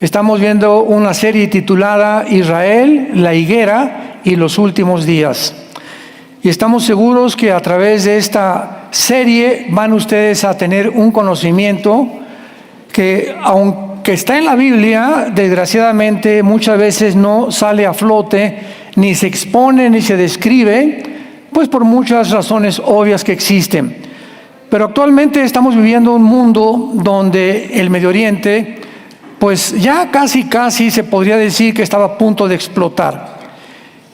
Estamos viendo una serie titulada Israel, la higuera y los últimos días. Y estamos seguros que a través de esta serie van ustedes a tener un conocimiento que, aunque está en la Biblia, desgraciadamente muchas veces no sale a flote, ni se expone, ni se describe, pues por muchas razones obvias que existen. Pero actualmente estamos viviendo un mundo donde el Medio Oriente, pues ya casi se podría decir que estaba a punto de explotar.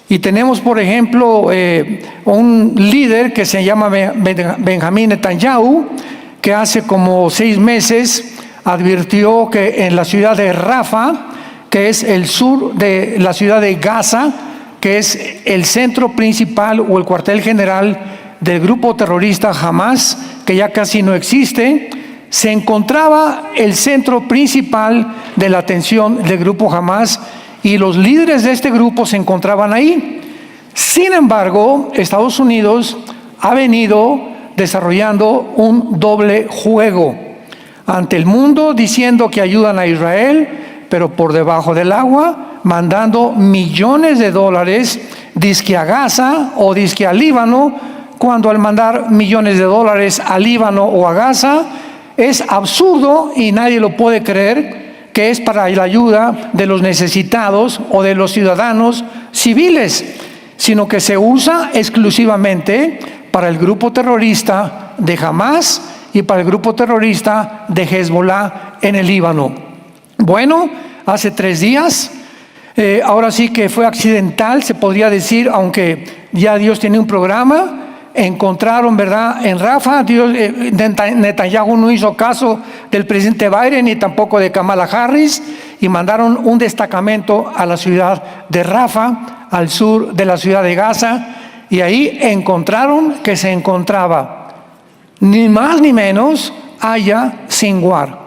Y tenemos, por ejemplo, un líder que se llama Benjamín Netanyahu, que hace como 6 meses advirtió que en la ciudad de Rafah, que es el sur de la ciudad de Gaza, que es el centro principal o el cuartel general del grupo terrorista Hamas, que ya casi no existe, se encontraba el centro principal de la atención del grupo Hamas y los líderes de este grupo se encontraban ahí. Sin embargo, Estados Unidos ha venido desarrollando un doble juego ante el mundo, diciendo que ayudan a Israel, pero por debajo del agua, mandando millones de dólares, dizque a Gaza o dizque a Líbano, cuando al mandar millones de dólares a Líbano o a Gaza, es absurdo y nadie lo puede creer que es para la ayuda de los necesitados o de los ciudadanos civiles, sino que se usa exclusivamente para el grupo terrorista de Hamas y para el grupo terrorista de Hezbollah en el Líbano. Bueno, hace 3 días, ahora sí que fue accidental, se podría decir, aunque ya Dios tiene un programa. Encontraron, ¿verdad?, en Rafah, Netanyahu no hizo caso del presidente Biden ni tampoco de Kamala Harris y mandaron un destacamento a la ciudad de Rafah, al sur de la ciudad de Gaza, y ahí encontraron que se encontraba ni más ni menos Aya Sinwar,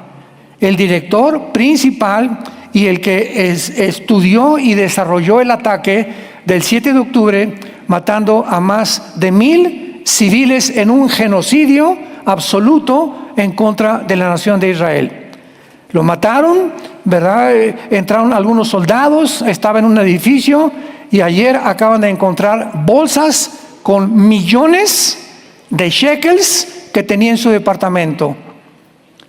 el director principal y el que estudió y desarrolló el ataque del 7 de octubre, matando a más de 1,000 civiles en un genocidio absoluto en contra de la nación de Israel. Lo mataron, ¿verdad? Entraron algunos soldados, estaba en un edificio y ayer acaban de encontrar bolsas con millones de shekels que tenía en su departamento,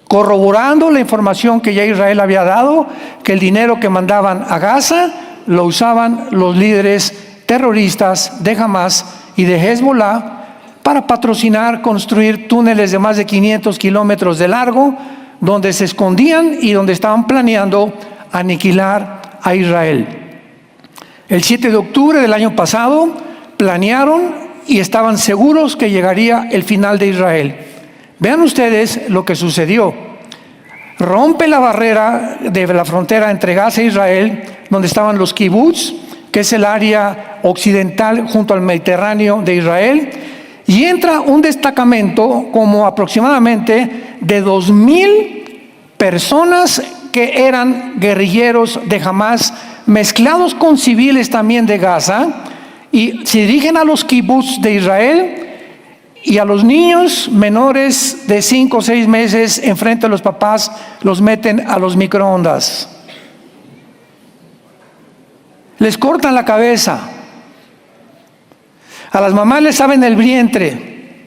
corroborando la información que ya Israel había dado, que el dinero que mandaban a Gaza lo usaban los líderes terroristas de Hamas y de Hezbollah para patrocinar, construir túneles de más de 500 kilómetros de largo, donde se escondían y donde estaban planeando aniquilar a Israel. El 7 de octubre del año pasado planearon y estaban seguros que llegaría el final de Israel. Vean ustedes lo que sucedió. Rompe la barrera de la frontera entre Gaza e Israel, donde estaban los kibbutz, que es el área occidental junto al Mediterráneo de Israel, y entra un destacamento como aproximadamente de 2,000 personas que eran guerrilleros de Hamas, mezclados con civiles también de Gaza, y se dirigen a los kibbutz de Israel y a los niños menores de 5 o 6 meses enfrente de los papás los meten a los microondas. Les cortan la cabeza, a las mamás les abren el vientre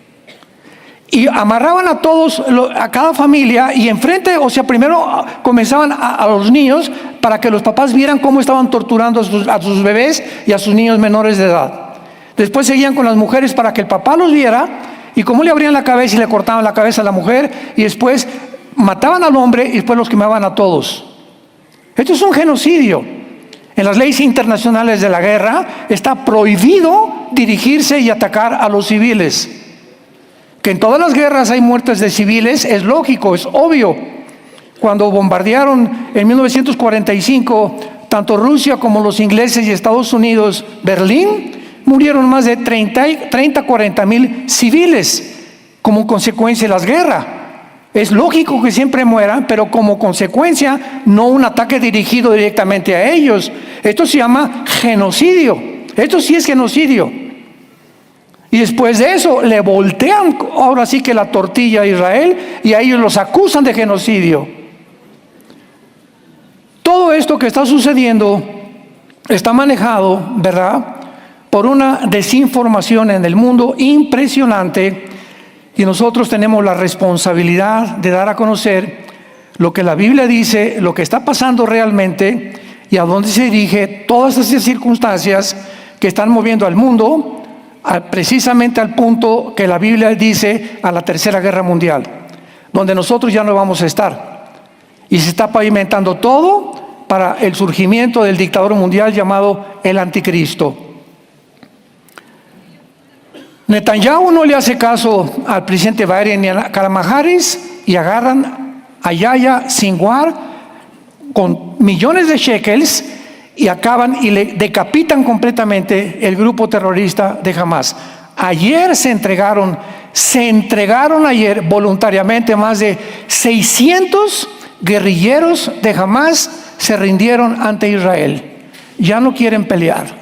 y amarraban a todos, a cada familia, y enfrente, o sea, primero comenzaban a los niños para que los papás vieran cómo estaban torturando a sus bebés y a sus niños menores de edad. Después seguían con las mujeres para que el papá los viera y cómo le abrían la cabeza y le cortaban la cabeza a la mujer, y después mataban al hombre y después los quemaban a todos. Esto es un genocidio. En las leyes internacionales de la guerra está prohibido dirigirse y atacar a los civiles. Que en todas las guerras hay muertes de civiles es lógico, es obvio. Cuando bombardearon en 1945 tanto Rusia como los ingleses y Estados Unidos Berlín, murieron más de 40,000 civiles como consecuencia de las guerras. Es lógico que siempre mueran, pero como consecuencia, no un ataque dirigido directamente a ellos. Esto se llama genocidio. Esto sí es genocidio. Y después de eso, le voltean ahora sí que la tortilla a Israel y a ellos los acusan de genocidio. Todo esto que está sucediendo está manejado, ¿verdad?, por una desinformación en el mundo impresionante, y nosotros tenemos la responsabilidad de dar a conocer lo que la Biblia dice, lo que está pasando realmente y a dónde se dirige todas esas circunstancias que están moviendo al mundo precisamente al punto que la Biblia dice, a la Tercera Guerra Mundial, donde nosotros ya no vamos a estar. Y se está pavimentando todo para el surgimiento del dictador mundial llamado el Anticristo. Netanyahu no le hace caso al presidente Biden ni a Kamala Harris y agarran a Yahya Sinwar con millones de shekels y acaban y le decapitan completamente el grupo terrorista de Hamás. Ayer se entregaron ayer voluntariamente más de 600 guerrilleros de Hamás se rindieron ante Israel. Ya no quieren pelear.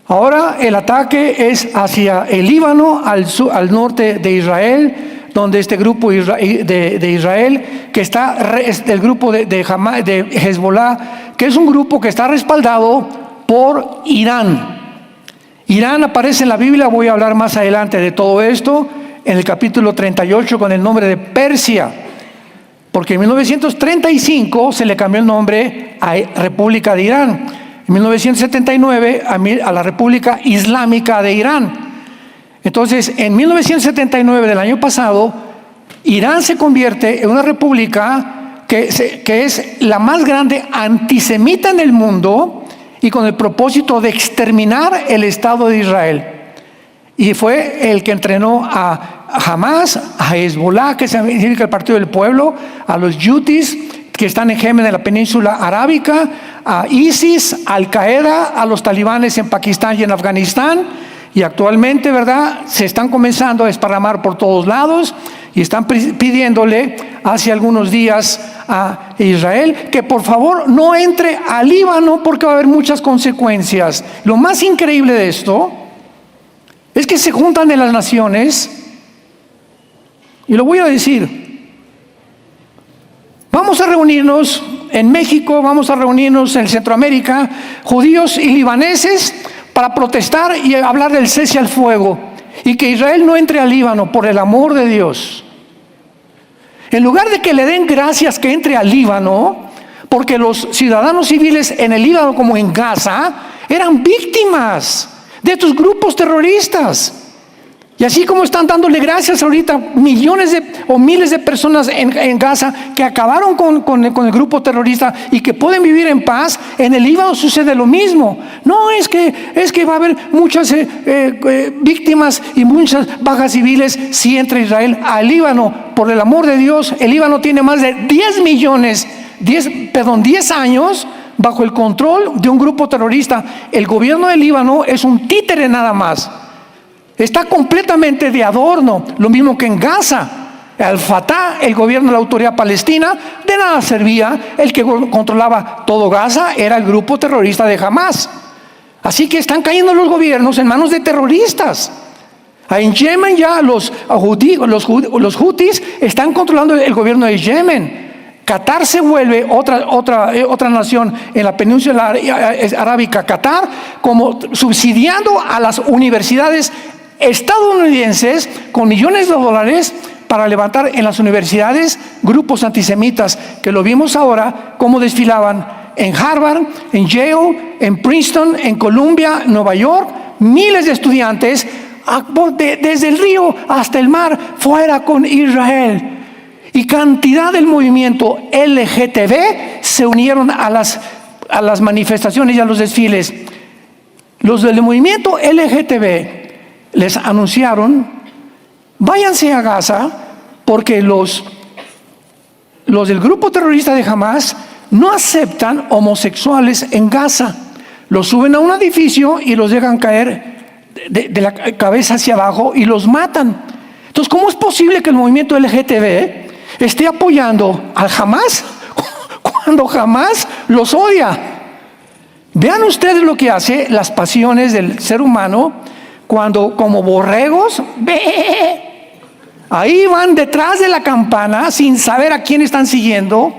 Ahora el ataque es hacia el Líbano, al norte de Israel, donde este grupo de Israel, que está el grupo de Hezbollah, que es un grupo que está respaldado por Irán. Irán aparece en la Biblia, voy a hablar más adelante de todo esto, en el capítulo 38 con el nombre de Persia, porque en 1935 se le cambió el nombre a República de Irán, en 1979 a la República Islámica de Irán. Entonces, en 1979 del año pasado, Irán se convierte en una república que es la más grande antisemita en el mundo y con el propósito de exterminar el Estado de Israel. Y fue el que entrenó a Hamás, a Hezbollah, que significa el Partido del Pueblo, a los Houthis, que están en Yemen, en la península arábica, a ISIS, Al Qaeda, a los talibanes en Pakistán y en Afganistán. Y actualmente, ¿verdad?, se están comenzando a desparramar por todos lados y están pidiéndole hace algunos días a Israel que por favor no entre al Líbano porque va a haber muchas consecuencias. Lo más increíble de esto es que se juntan de las naciones, y lo voy a decir, vamos a reunirnos en México, vamos a reunirnos en Centroamérica, judíos y libaneses, para protestar y hablar del cese al fuego y que Israel no entre al Líbano, por el amor de Dios. En lugar de que le den gracias que entre al Líbano, porque los ciudadanos civiles en el Líbano como en Gaza eran víctimas de estos grupos terroristas. Y así como están dándole gracias ahorita millones o miles de personas en Gaza que acabaron con el grupo terrorista y que pueden vivir en paz, en el Líbano sucede lo mismo. No, es que va a haber muchas víctimas y muchas bajas civiles si entra Israel al Líbano. Por el amor de Dios, el Líbano tiene más de 10 años bajo el control de un grupo terrorista. El gobierno del Líbano es un títere nada más. Está completamente de adorno, lo mismo que en Gaza. Al-Fatah, el gobierno de la autoridad palestina, de nada servía. El que controlaba todo Gaza era el grupo terrorista de Hamás. Así que están cayendo los gobiernos en manos de terroristas. En Yemen ya los Houthis están controlando el gobierno de Yemen. Qatar se vuelve otra nación en la península arábica, Qatar, como subsidiando a las universidades estadounidenses con millones de dólares para levantar en las universidades grupos antisemitas, que lo vimos ahora cómo desfilaban en Harvard, en Yale, en Princeton, en Columbia, Nueva York, miles de estudiantes desde el río hasta el mar, fuera con Israel. Y cantidad del movimiento LGTB se unieron a las manifestaciones y a los desfiles. Los del movimiento LGTB les anunciaron: váyanse a Gaza, porque los del grupo terrorista de Hamás no aceptan homosexuales en Gaza. Los suben a un edificio y los dejan caer de la cabeza hacia abajo y los matan. Entonces, ¿cómo es posible que el movimiento LGTB esté apoyando al Hamás cuando Hamás los odia? Vean ustedes lo que hace las pasiones del ser humano cuando, como borregos, ahí van detrás de la campana sin saber a quién están siguiendo,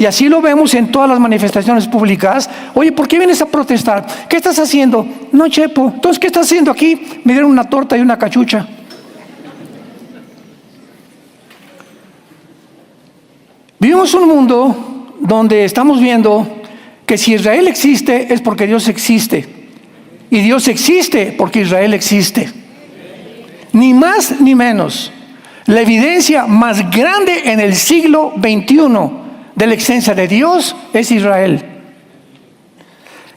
Y así lo vemos en todas las manifestaciones públicas. Oye, ¿por qué vienes a protestar? ¿Qué estás haciendo? No, Chepo. Entonces, ¿qué estás haciendo aquí? Me dieron una torta y una cachucha. Vivimos un mundo donde estamos viendo que si Israel existe es porque Dios existe. Y Dios existe porque Israel existe. Ni más ni menos. La evidencia más grande en el siglo XXI de la existencia de Dios es Israel.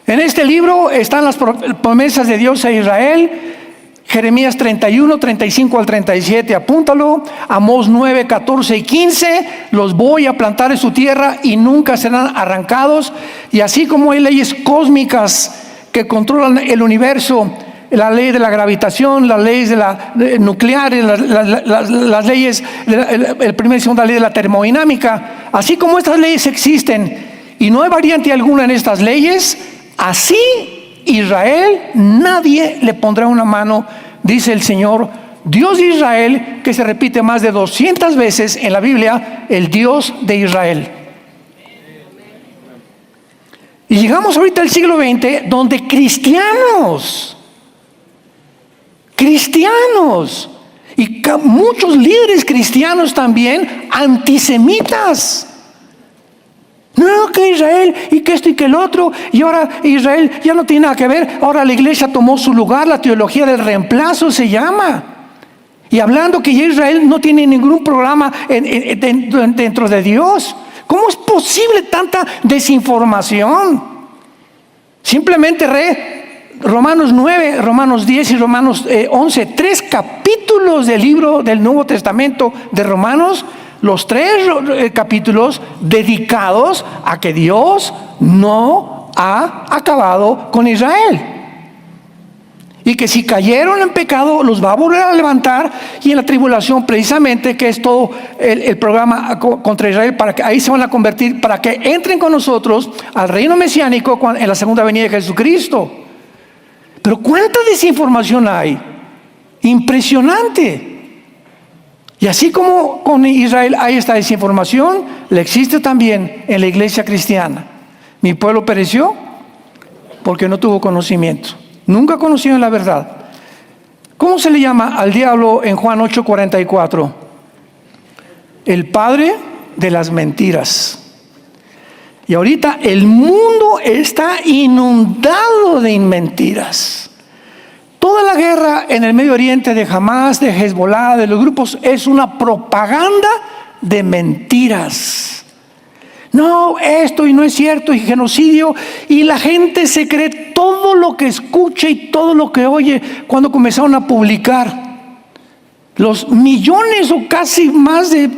En este libro están las promesas de Dios a Israel. Jeremías 31, 35 al 37, apúntalo. Amós 9, 14 y 15, los voy a plantar en su tierra y nunca serán arrancados. Y así como hay leyes cósmicas que controlan el universo, la ley de la gravitación, las leyes nucleares, las leyes, el primer y segunda ley de la termodinámica, así como estas leyes existen y no hay variante alguna en estas leyes, así Israel, nadie le pondrá una mano, dice el Señor, Dios de Israel, que se repite más de 200 veces en la Biblia, el Dios de Israel. Y llegamos ahorita al siglo XX, donde cristianos y muchos líderes cristianos también, antisemitas. No, que Israel y que esto y que el otro, y ahora Israel ya no tiene nada que ver, ahora la iglesia tomó su lugar, la teología del reemplazo se llama. Y hablando que ya Israel no tiene ningún programa dentro de Dios. ¿Cómo es posible tanta desinformación? Simplemente Romanos 9, Romanos 10 y Romanos 11, 3 capítulos del libro del Nuevo Testamento de Romanos, los 3 capítulos dedicados a que Dios no ha acabado con Israel. Y que si cayeron en pecado, los va a volver a levantar, y en la tribulación precisamente, que es todo el programa contra Israel, para que ahí se van a convertir, para que entren con nosotros al reino mesiánico en la segunda venida de Jesucristo. Pero ¿cuánta desinformación hay? Impresionante. Y así como con Israel hay esta desinformación, la existe también en la iglesia cristiana. Mi pueblo pereció porque no tuvo conocimiento. Nunca conocieron la verdad. ¿Cómo se le llama al diablo en Juan 8:44? El padre de las mentiras. Y ahorita el mundo está inundado de mentiras. Toda la guerra en el Medio Oriente de Hamás, de Hezbollah, de los grupos, es una propaganda de mentiras. No, esto y no es cierto, y genocidio, y la gente se cree todo lo que escucha y todo lo que oye. Cuando comenzaron a publicar los millones o casi más de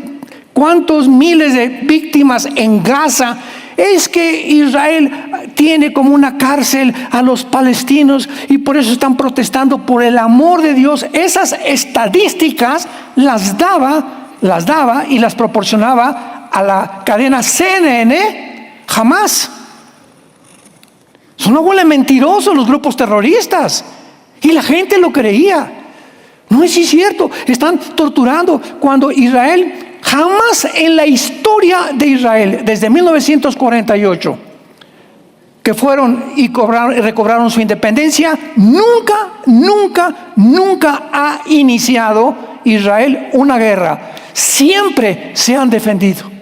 cuántos miles de víctimas en Gaza, es que Israel tiene como una cárcel a los palestinos y por eso están protestando por el amor de Dios. Esas estadísticas las daba y las proporcionaba a la cadena CNN, Hamás. Son una bola de mentirosos los grupos terroristas, y la gente lo creía. No es cierto, están torturando. Cuando Israel, jamás en la historia de Israel, desde 1948, que fueron y recobraron su independencia, nunca ha iniciado Israel una guerra. Siempre se han defendido.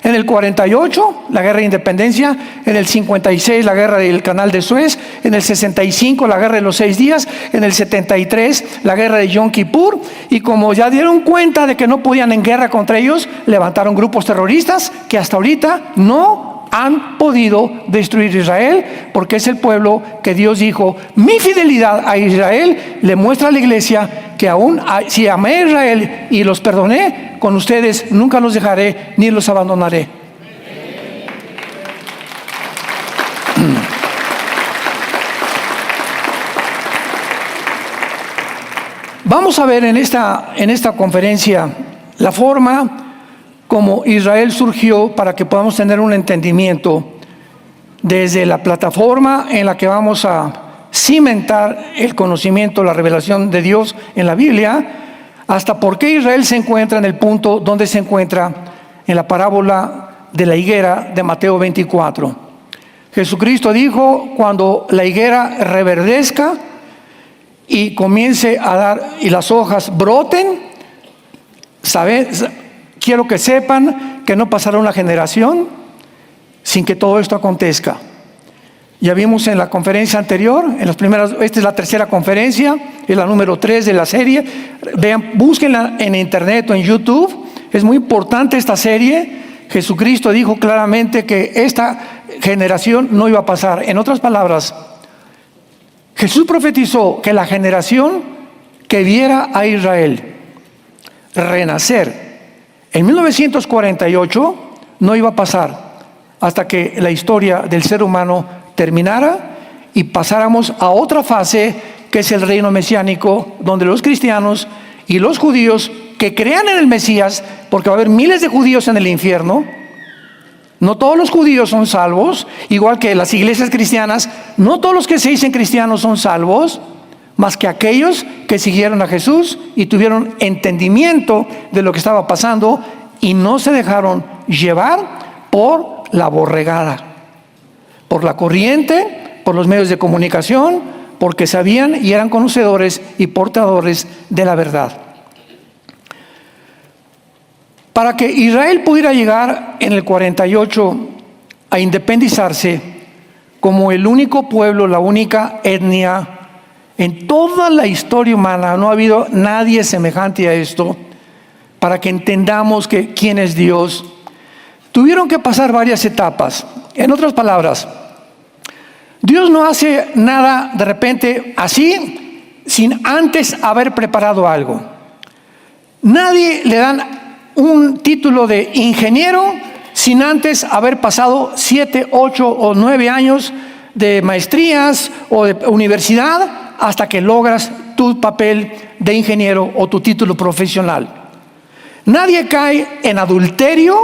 En el 48, la guerra de independencia. En el 56, la guerra del Canal de Suez. En el 65, la guerra de los 6 días. En el 73, la guerra de Yom Kippur. Y como ya dieron cuenta de que no podían en guerra contra ellos, levantaron grupos terroristas que hasta ahorita no han podido destruir Israel, porque es el pueblo que Dios dijo: mi fidelidad a Israel le muestra a la iglesia que aún si amé a Israel y los perdoné, con ustedes nunca los dejaré ni los abandonaré. Vamos a ver en esta conferencia la forma como Israel surgió, para que podamos tener un entendimiento desde la plataforma en la que vamos a cimentar el conocimiento, la revelación de Dios en la Biblia, hasta por qué Israel se encuentra en el punto donde se encuentra en la parábola de la higuera de Mateo 24. Jesucristo dijo, cuando la higuera reverdezca y comience a dar y las hojas broten, quiero que sepan que no pasará una generación sin que todo esto acontezca. Ya vimos en la conferencia anterior, esta es la tercera conferencia, es la número 3 de la serie. Vean, búsquenla en internet o en YouTube. Es muy importante esta serie. Jesucristo dijo claramente que esta generación no iba a pasar. En otras palabras, Jesús profetizó que la generación que viera a Israel renacer en 1948 no iba a pasar hasta que la historia del ser humano terminara y pasáramos a otra fase, que es el reino mesiánico, donde los cristianos y los judíos que crean en el Mesías, porque va a haber miles de judíos en el infierno. No todos los judíos son salvos, igual que las iglesias cristianas, no todos los que se dicen cristianos son salvos, más que aquellos que siguieron a Jesús y tuvieron entendimiento de lo que estaba pasando y no se dejaron llevar por la borregada, por la corriente, por los medios de comunicación, porque sabían y eran conocedores y portadores de la verdad. Para que Israel pudiera llegar en el 48 a independizarse como el único pueblo, la única etnia en toda la historia humana, no ha habido nadie semejante a esto, para que entendamos quién es Dios, tuvieron que pasar varias etapas. En otras palabras, Dios no hace nada de repente así, sin antes haber preparado algo. Nadie le dan un título de ingeniero sin antes haber pasado 7, 8 o 9 años de maestrías o de universidad hasta que logras tu papel de ingeniero o tu título profesional. Nadie cae en adulterio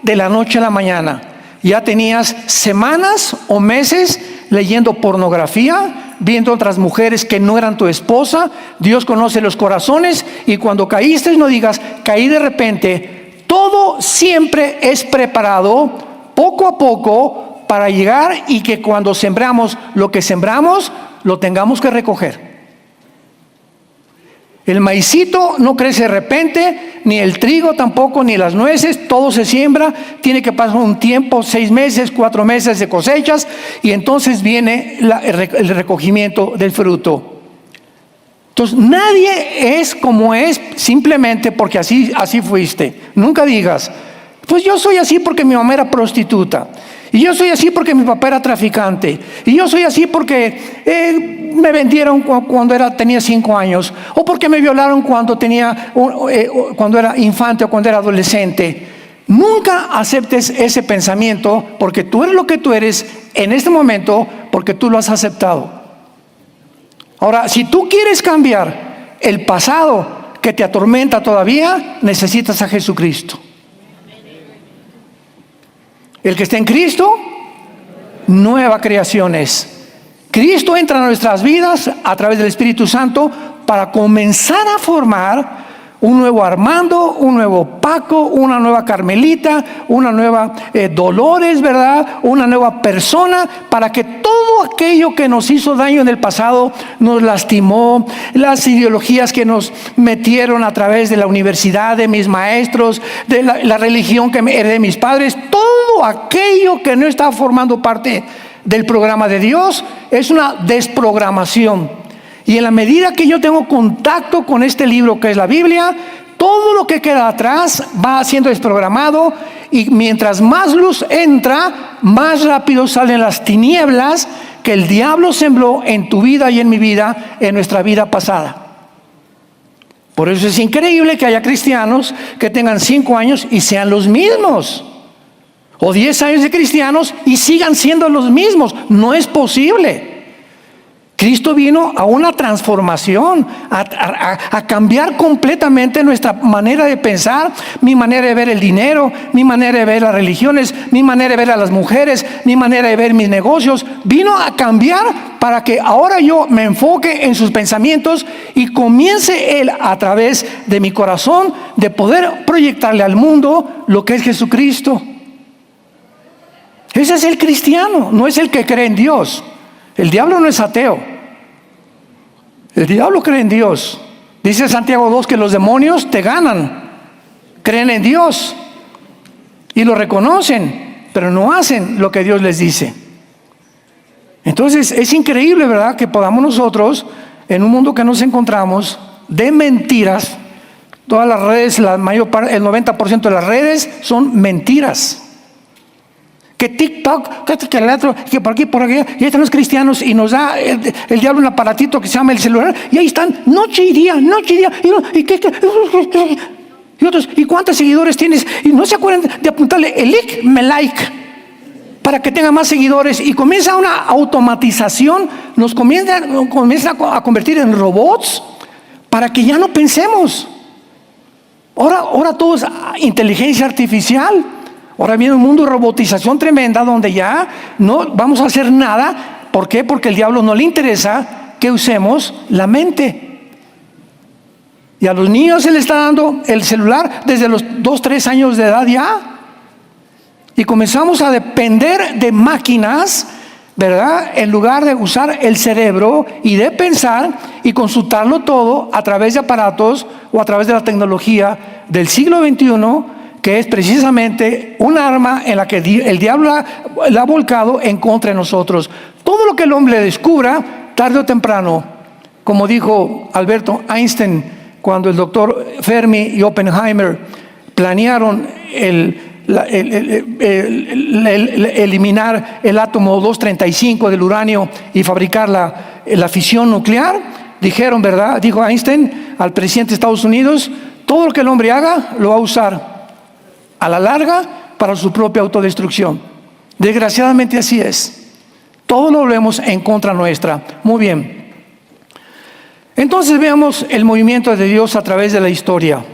de la noche a la mañana. Ya tenías semanas o meses leyendo pornografía, viendo otras mujeres que no eran tu esposa. Dios conoce los corazones y cuando caíste no digas, caí de repente. Todo siempre es preparado poco a poco para llegar y que cuando sembramos lo que sembramos, lo tengamos que recoger. El maicito no crece de repente, ni el trigo tampoco, ni las nueces, todo se siembra, tiene que pasar un tiempo, 6 meses, 4 meses de cosechas, y entonces viene el recogimiento del fruto. Entonces nadie es como es simplemente porque así fuiste. Nunca digas, pues yo soy así porque mi mamá era prostituta, y yo soy así porque mi papá era traficante, y yo soy así porque me vendieron cuando tenía 5 años, o porque me violaron cuando era infante o cuando era adolescente. Nunca aceptes ese pensamiento, porque tú eres lo que tú eres en este momento, porque tú lo has aceptado. Ahora, si tú quieres cambiar el pasado que te atormenta todavía, necesitas a Jesucristo. El que está en Cristo, nueva creación es. Cristo entra a nuestras vidas a través del Espíritu Santo para comenzar a formar un nuevo Armando, un nuevo Paco, una nueva Carmelita, una nueva Dolores, ¿verdad? Una nueva persona, para que todo aquello que nos hizo daño en el pasado, nos lastimó, las ideologías que nos metieron a través de la universidad, de mis maestros, de la religión que heredé de mis padres, todo aquello que no está formando parte del programa de Dios, es una desprogramación. Y en la medida que yo tengo contacto con este libro que es la Biblia, todo lo que queda atrás va siendo desprogramado, y mientras más luz entra, más rápido salen las tinieblas que el diablo sembró en tu vida y en mi vida, en nuestra vida pasada. Por eso es increíble que haya cristianos que tengan 5 años y sean los mismos, o 10 años de cristianos y sigan siendo los mismos. No es posible. Cristo vino a una transformación, a cambiar completamente nuestra manera de pensar, mi manera de ver el dinero, mi manera de ver las religiones, mi manera de ver a las mujeres, mi manera de ver mis negocios. Vino a cambiar para que ahora yo me enfoque en sus pensamientos y comience Él a través de mi corazón de poder proyectarle al mundo lo que es Jesucristo. Ese es el cristiano, no es el que cree en Dios. El diablo no es ateo. El diablo cree en Dios. Dice Santiago 2 que los demonios te ganan. Creen en Dios y lo reconocen, pero no hacen lo que Dios les dice. Entonces es increíble, ¿verdad?, que podamos nosotros, en un mundo que nos encontramos de mentiras, todas las redes, el 90% de las redes son mentiras. Que TikTok, que el otro, que por aquí, por allá, y ahí están los cristianos y nos da el diablo un aparatito que se llama el celular, y ahí están noche y día, y otros, ¿y cuántos seguidores tienes? Y no se acuerdan de apuntarle el like para que tenga más seguidores, y comienza una automatización, nos comienza a convertir en robots para que ya no pensemos. Ahora todo es inteligencia artificial. Ahora viene un mundo de robotización tremenda donde ya no vamos a hacer nada. ¿Por qué? Porque al diablo no le interesa que usemos la mente. Y a los niños se les está dando el celular desde los 2, 3 años de edad ya. Y comenzamos a depender de máquinas, ¿verdad?, en lugar de usar el cerebro y de pensar y consultarlo todo a través de aparatos o a través de la tecnología del siglo XXI, que es precisamente un arma en la que el diablo la ha volcado en contra de nosotros. Todo lo que el hombre descubra, tarde o temprano, como dijo Albert Einstein, cuando el doctor Fermi y Oppenheimer planearon eliminar el átomo 235 del uranio y fabricar la fisión nuclear, dijeron, ¿verdad?, dijo Einstein al presidente de Estados Unidos, todo lo que el hombre haga lo va a usar a la larga para su propia autodestrucción. Desgraciadamente así es. Todo lo vemos en contra nuestra. Muy bien. Entonces veamos el movimiento de Dios a través de la historia.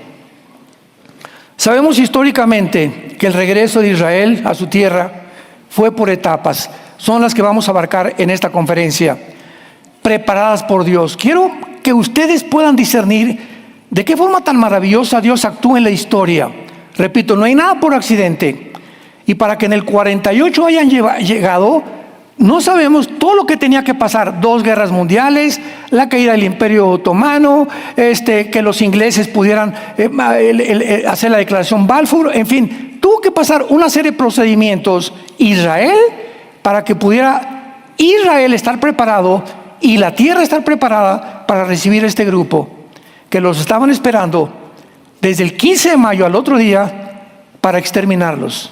Sabemos históricamente que el regreso de Israel a su tierra fue por etapas. Son las que vamos a abarcar en esta conferencia, preparadas por Dios. Quiero que ustedes puedan discernir de qué forma tan maravillosa Dios actúa en la historia. Repito, no hay nada por accidente. Y para que en el 48 hayan llegado, no sabemos todo lo que tenía que pasar. 2 guerras mundiales, la caída del Imperio Otomano, que los ingleses pudieran hacer la declaración Balfour. En fin, tuvo que pasar una serie de procedimientos Israel para que pudiera Israel estar preparado y la tierra estar preparada para recibir este grupo que los estaban esperando desde el 15 de mayo al otro día para exterminarlos.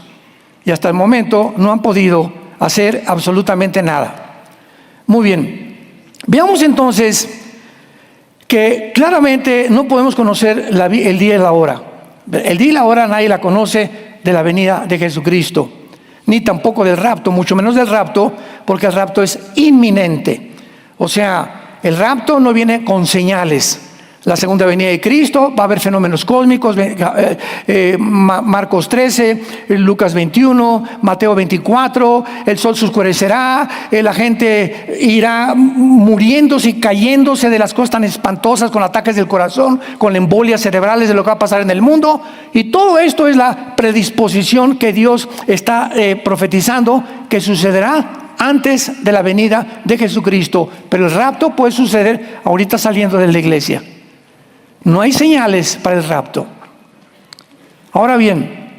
Y hasta el momento no han podido hacer absolutamente nada. Muy bien. Veamos entonces que claramente no podemos conocer el día y la hora. El día y la hora nadie la conoce de la venida de Jesucristo, ni tampoco del rapto, mucho menos del rapto, porque el rapto es inminente. O sea, el rapto no viene con señales. La segunda venida de Cristo, va a haber fenómenos cósmicos, Marcos 13, Lucas 21, Mateo 24, el sol se oscurecerá, la gente irá muriéndose y cayéndose de las cosas tan espantosas, con ataques del corazón, con embolias cerebrales, de lo que va a pasar en el mundo. Y todo esto es la predisposición que Dios está profetizando que sucederá antes de la venida de Jesucristo. Pero el rapto puede suceder ahorita saliendo de la iglesia. No hay señales para el rapto. Ahora bien,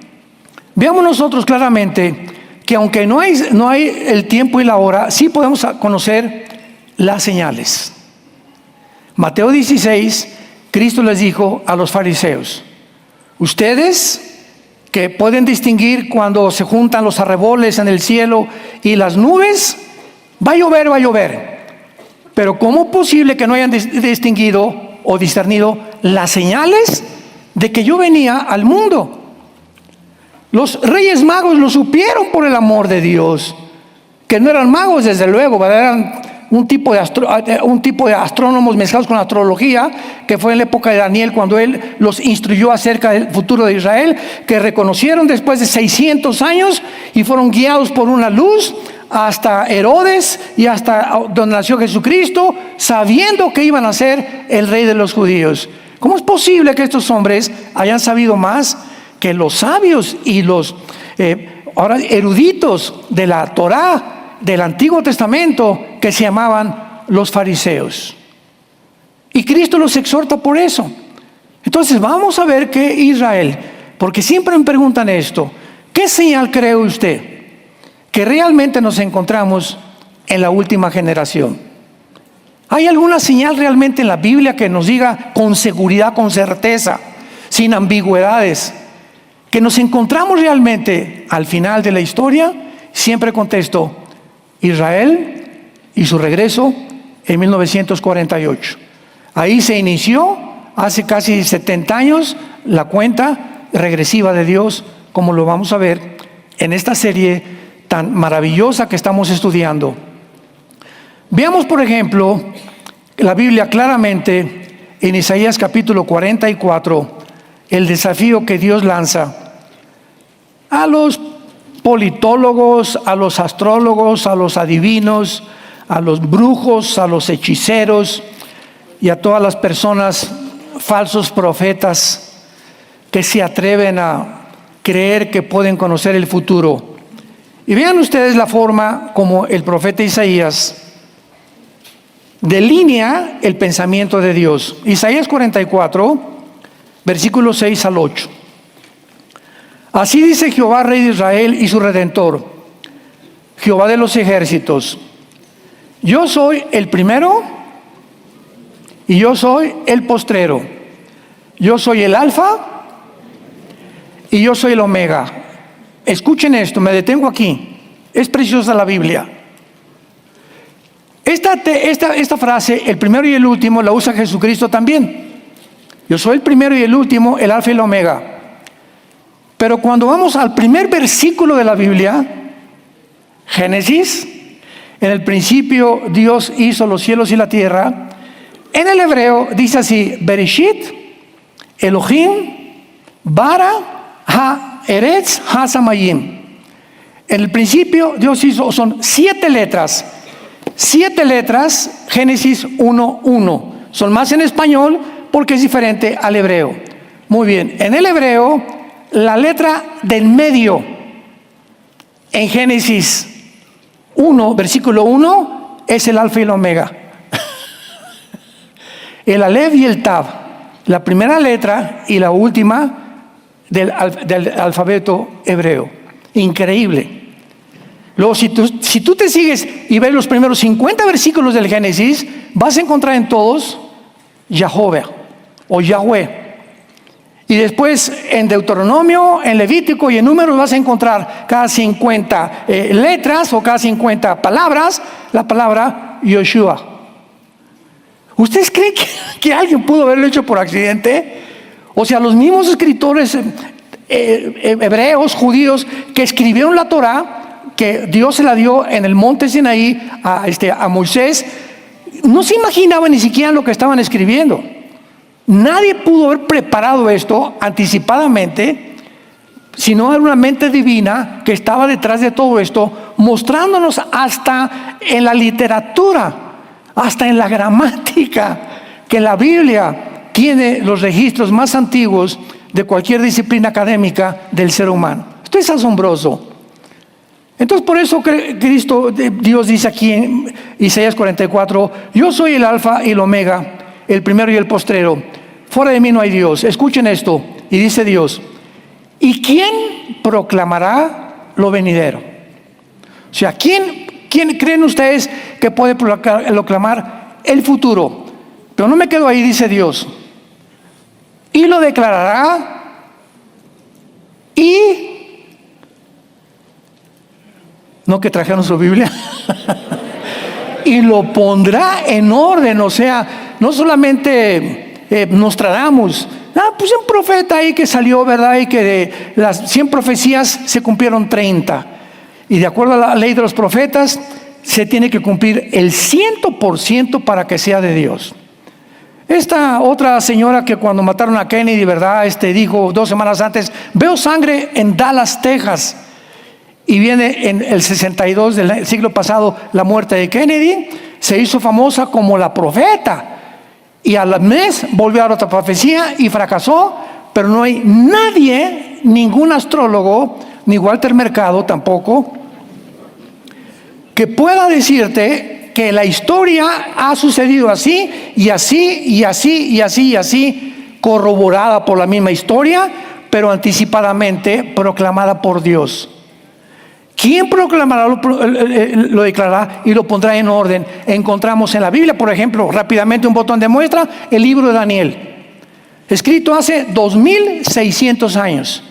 veamos nosotros claramente que aunque no hay el tiempo y la hora, sí podemos conocer las señales. Mateo 16, Cristo les dijo a los fariseos: ustedes que pueden distinguir cuando se juntan los arreboles en el cielo y las nubes, va a llover. Pero ¿cómo es posible que no hayan distinguido o discernido las señales de que yo venía al mundo? Los reyes magos lo supieron por el amor de Dios, que no eran magos desde luego, eran un tipo de astrónomos mezclados con astrología, que fue en la época de Daniel, cuando él los instruyó acerca del futuro de Israel, que reconocieron después de 600 años y fueron guiados por una luz hasta Herodes y hasta donde nació Jesucristo, sabiendo que iban a ser el rey de los judíos. ¿Cómo es posible que estos hombres hayan sabido más que los sabios y los ahora eruditos de la Torá del Antiguo Testamento que se llamaban los fariseos. Y Cristo los exhorta por eso. Entonces vamos a ver que Israel, porque siempre me preguntan esto, ¿qué señal cree usted que realmente nos encontramos en la última generación? ¿Hay alguna señal realmente en la Biblia que nos diga con seguridad, con certeza, sin ambigüedades, que nos encontramos realmente al final de la historia? Siempre contesto, Israel y su regreso en 1948. Ahí se inició, hace casi 70 años, la cuenta regresiva de Dios, como lo vamos a ver en esta serie tan maravillosa que estamos estudiando. Veamos, por ejemplo, la Biblia claramente en Isaías capítulo 44, el desafío que Dios lanza a los politólogos, a los astrólogos, a los adivinos, a los brujos, a los hechiceros y a todas las personas, falsos profetas, que se atreven a creer que pueden conocer el futuro. Y vean ustedes la forma como el profeta Isaías delinea el pensamiento de Dios. Isaías 44, versículos 6 al 8. Así dice Jehová, Rey de Israel y su Redentor, Jehová de los ejércitos: yo soy el primero y yo soy el postrero. Yo soy el Alfa y yo soy el Omega. Escuchen esto, me detengo aquí. Es preciosa la Biblia. Esta frase, el primero y el último, la usa Jesucristo también. Yo soy el primero y el último, el Alfa y el Omega. Pero cuando vamos al primer versículo de la Biblia, Génesis, en el principio Dios hizo los cielos y la tierra. En el hebreo dice así: Bereshit, Elohim, bara, ha-eretz, ha-samayim. En el principio Dios hizo, son 7 letras. 7 letras, Génesis 1:1. Son más en español porque es diferente al hebreo. Muy bien, en el hebreo, la letra del medio, en Génesis 1, versículo 1, es el Alfa y el Omega. El Alef y el Tav, la primera letra y la última del alfabeto hebreo. Increíble. Luego, si tú te sigues y ves los primeros 50 versículos del Génesis, vas a encontrar en todos Jehová o Yahweh. Y después en Deuteronomio, en Levítico y en Números vas a encontrar cada 50 letras o cada 50 palabras, la palabra Yoshua. ¿Ustedes creen que alguien pudo haberlo hecho por accidente? O sea, los mismos escritores hebreos, judíos, que escribieron la Torá, que Dios se la dio en el monte Sinaí a Moisés, no se imaginaban ni siquiera lo que estaban escribiendo. Nadie pudo haber preparado esto anticipadamente, sino era una mente divina que estaba detrás de todo esto, mostrándonos hasta en la literatura, hasta en la gramática, que la Biblia tiene los registros más antiguos de cualquier disciplina académica del ser humano. Esto es asombroso. Entonces, por eso Dios dice aquí en Isaías 44, yo soy el Alfa y el Omega, el primero y el postrero. Fuera de mí no hay Dios. Escuchen esto. Y dice Dios: ¿y quién proclamará lo venidero? O sea, ¿quién creen ustedes que puede proclamar el futuro? Pero no me quedo ahí, dice Dios. Y lo declarará y... ¿No que trajeron su Biblia? Y lo pondrá en orden. O sea, no solamente Nostradamus, pues un profeta ahí que salió, ¿verdad? Y que de las 100 profecías se cumplieron 30. Y de acuerdo a la ley de los profetas, se tiene que cumplir el 100% para que sea de Dios. Esta otra señora que cuando mataron a Kennedy, ¿verdad? Dijo 2 semanas antes: veo sangre en Dallas, Texas. Y viene en el 62 del siglo pasado la muerte de Kennedy, se hizo famosa como la profeta. Y al mes volvió a dar otra profecía y fracasó, pero no hay nadie, ningún astrólogo, ni Walter Mercado tampoco, que pueda decirte que la historia ha sucedido así y así y así y así y así, corroborada por la misma historia, pero anticipadamente proclamada por Dios. ¿Quién proclamará, lo declarará y lo pondrá en orden? Encontramos en la Biblia, por ejemplo, rápidamente un botón de muestra, el libro de Daniel, escrito hace 2600 años.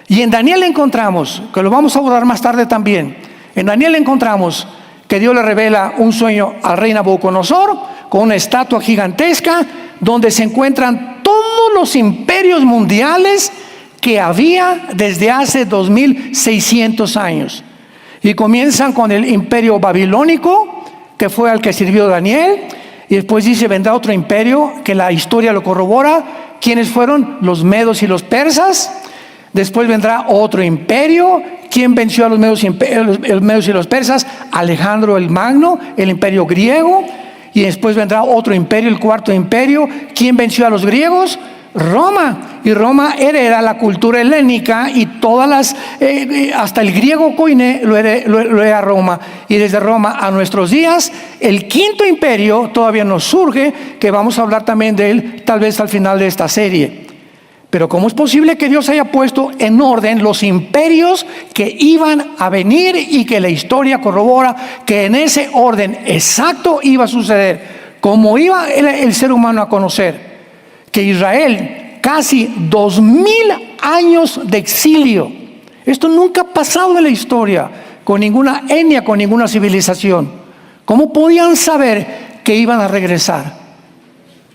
Y en Daniel encontramos, que lo vamos a abordar más tarde también, en Daniel encontramos que Dios le revela un sueño al rey Nabucodonosor con una estatua gigantesca donde se encuentran todos los imperios mundiales que había desde hace 2600 años. Y comienzan con el imperio babilónico, que fue al que sirvió Daniel, y después dice vendrá otro imperio que la historia lo corrobora. ¿Quiénes fueron? Los medos y los persas. Después vendrá otro imperio. ¿Quién venció a los medos y los persas? Alejandro el Magno, el imperio griego. Y después vendrá otro imperio, el cuarto imperio. ¿Quién venció a los griegos? Roma. Y Roma hereda la cultura helénica y todas las, hasta el griego koiné lo hereda Roma. Y desde Roma a nuestros días, el quinto imperio todavía nos surge, que vamos a hablar también de él tal vez al final de esta serie. Pero ¿cómo es posible que Dios haya puesto en orden los imperios que iban a venir y que la historia corrobora que en ese orden exacto iba a suceder? ¿Cómo iba el ser humano a conocer que Israel, casi 2000 años de exilio, esto nunca ha pasado en la historia con ninguna etnia, con ninguna civilización? ¿Cómo podían saber que iban a regresar?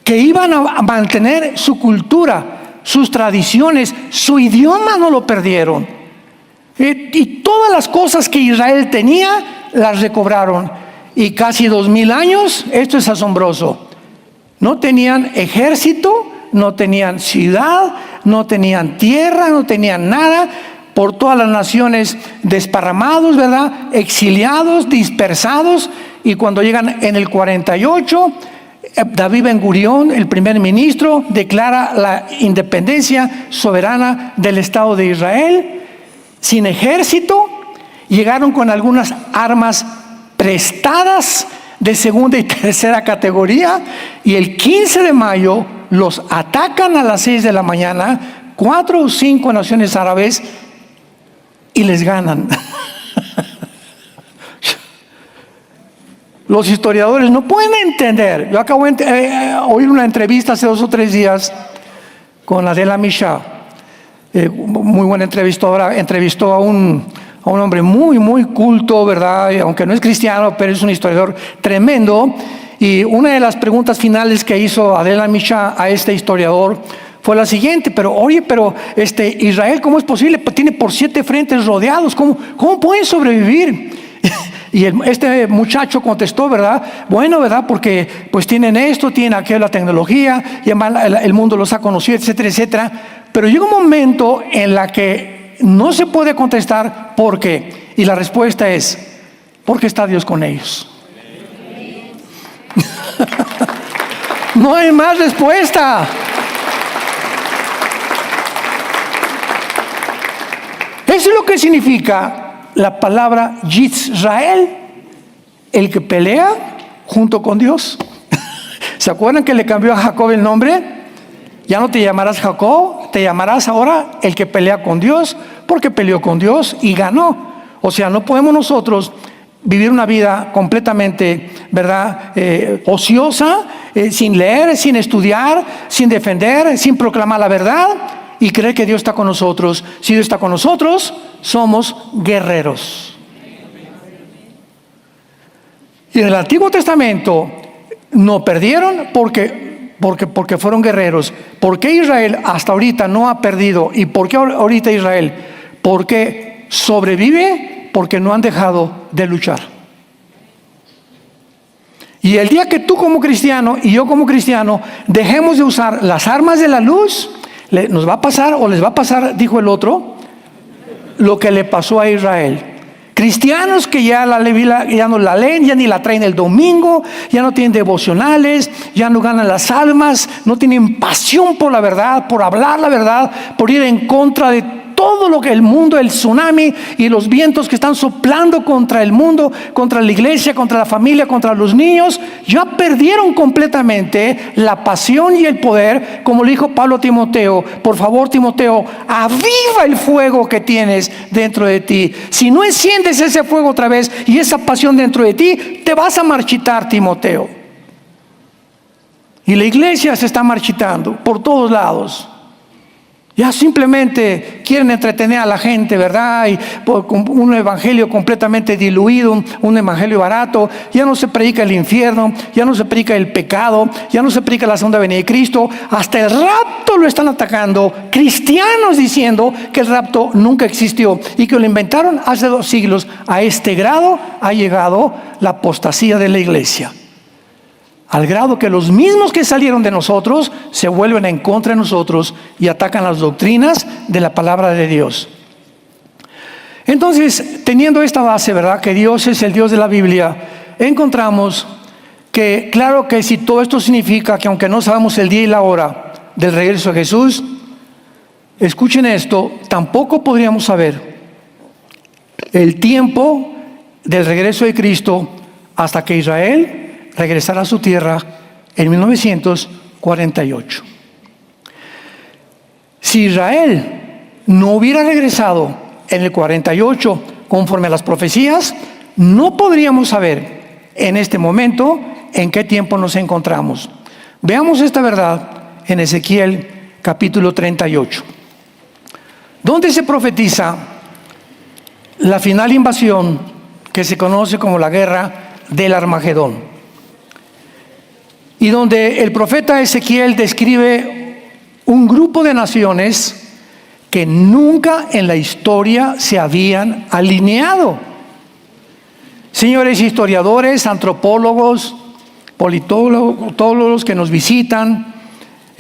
Que iban a mantener su cultura, sus tradiciones, su idioma no lo perdieron. Y todas las cosas que Israel tenía, las recobraron. Y casi 2000 años, esto es asombroso. No tenían ejército, no tenían ciudad, no tenían tierra, no tenían nada. Por todas las naciones desparramados, ¿verdad? Exiliados, dispersados. Y cuando llegan en el 48, David Ben Gurión, el primer ministro, declara la independencia soberana del Estado de Israel. Sin ejército, llegaron con algunas armas prestadas de segunda y tercera categoría, y el 15 de mayo los atacan a las 6 de la mañana, 4 o 5 naciones árabes, y les ganan. Los historiadores no pueden entender. Yo acabo de oír una entrevista hace 2 o 3 días con Adela Misha, muy buena entrevistadora. Entrevistó a un hombre muy, muy culto, ¿verdad? Aunque no es cristiano, pero es un historiador tremendo. Y una de las preguntas finales que hizo Adela Misha a este historiador fue la siguiente: pero Israel, ¿cómo es posible? Tiene por 7 frentes rodeados. ¿Cómo pueden sobrevivir? Y este muchacho contestó, ¿verdad? Bueno, ¿verdad? Porque pues tienen esto, tienen aquello, la tecnología, y además el mundo los ha conocido, etcétera, etcétera. Pero llega un momento en la que no se puede contestar ¿por qué? Y la respuesta es: porque está Dios con ellos. No hay más respuesta. Eso es lo que significa la palabra Yisrael, el que pelea junto con Dios. ¿Se acuerdan que le cambió a Jacob el nombre? Ya no te llamarás Jacob, te llamarás ahora el que pelea con Dios, porque peleó con Dios y ganó. O sea, no podemos nosotros vivir una vida completamente, ¿verdad?, ociosa, sin leer, sin estudiar, sin defender, sin proclamar la verdad, y creer que Dios está con nosotros. Si Dios está con nosotros, somos guerreros. Y en el Antiguo Testamento no perdieron porque fueron guerreros. ¿Por qué Israel hasta ahorita no ha perdido? ¿Y por qué ahorita Israel? Porque sobrevive, porque no han dejado de luchar. Y el día que tú como cristiano y yo como cristiano dejemos de usar las armas de la luz, nos va a pasar, o les va a pasar, dijo el otro, lo que le pasó a Israel. Cristianos que ya ya no la leen, ya ni la traen el domingo, ya no tienen devocionales, ya no ganan las almas, no tienen pasión por la verdad, por hablar la verdad, por ir en contra de todo lo que el mundo, el tsunami y los vientos que están soplando contra el mundo, contra la iglesia, contra la familia, contra los niños, ya perdieron completamente la pasión y el poder. Como le dijo Pablo a Timoteo: por favor, Timoteo, aviva el fuego que tienes dentro de ti. Si no enciendes ese fuego otra vez y esa pasión dentro de ti, te vas a marchitar, Timoteo. Y la iglesia se está marchitando por todos lados. Ya simplemente quieren entretener a la gente, ¿verdad? Y con un evangelio completamente diluido, un evangelio barato. Ya no se predica el infierno, ya no se predica el pecado, ya no se predica la segunda venida de Cristo. Hasta el rapto lo están atacando cristianos, diciendo que el rapto nunca existió y que lo inventaron hace 2 siglos. A este grado ha llegado la apostasía de la iglesia. Al grado que los mismos que salieron de nosotros se vuelven en contra de nosotros y atacan las doctrinas de la palabra de Dios. Entonces, teniendo esta base, ¿verdad?, que Dios es el Dios de la Biblia, encontramos que, claro que si todo esto significa que aunque no sabemos el día y la hora del regreso de Jesús, escuchen esto, tampoco podríamos saber el tiempo del regreso de Cristo hasta que Israel regresar a su tierra en 1948. Si Israel no hubiera regresado en el 48 conforme a las profecías, no podríamos saber en este momento en qué tiempo nos encontramos. Veamos esta verdad en Ezequiel capítulo 38, donde se profetiza la final invasión que se conoce como la guerra del Armagedón, y donde el profeta Ezequiel describe un grupo de naciones que nunca en la historia se habían alineado. Señores historiadores, antropólogos, politólogos, todos los que nos visitan,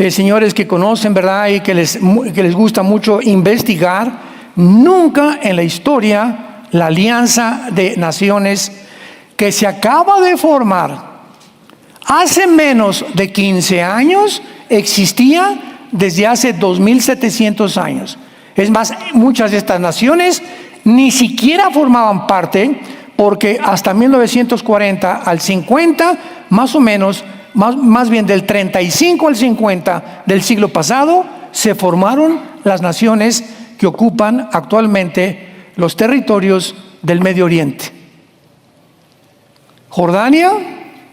señores que conocen, ¿verdad?, y que les gusta mucho investigar, nunca en la historia la alianza de naciones que se acaba de formar hace menos de 15 años existía desde hace 2700 años. Es más, muchas de estas naciones ni siquiera formaban parte, porque hasta 1940 al 50, más o menos, más bien del 35 al 50 del siglo pasado, se formaron las naciones que ocupan actualmente los territorios del Medio Oriente: Jordania,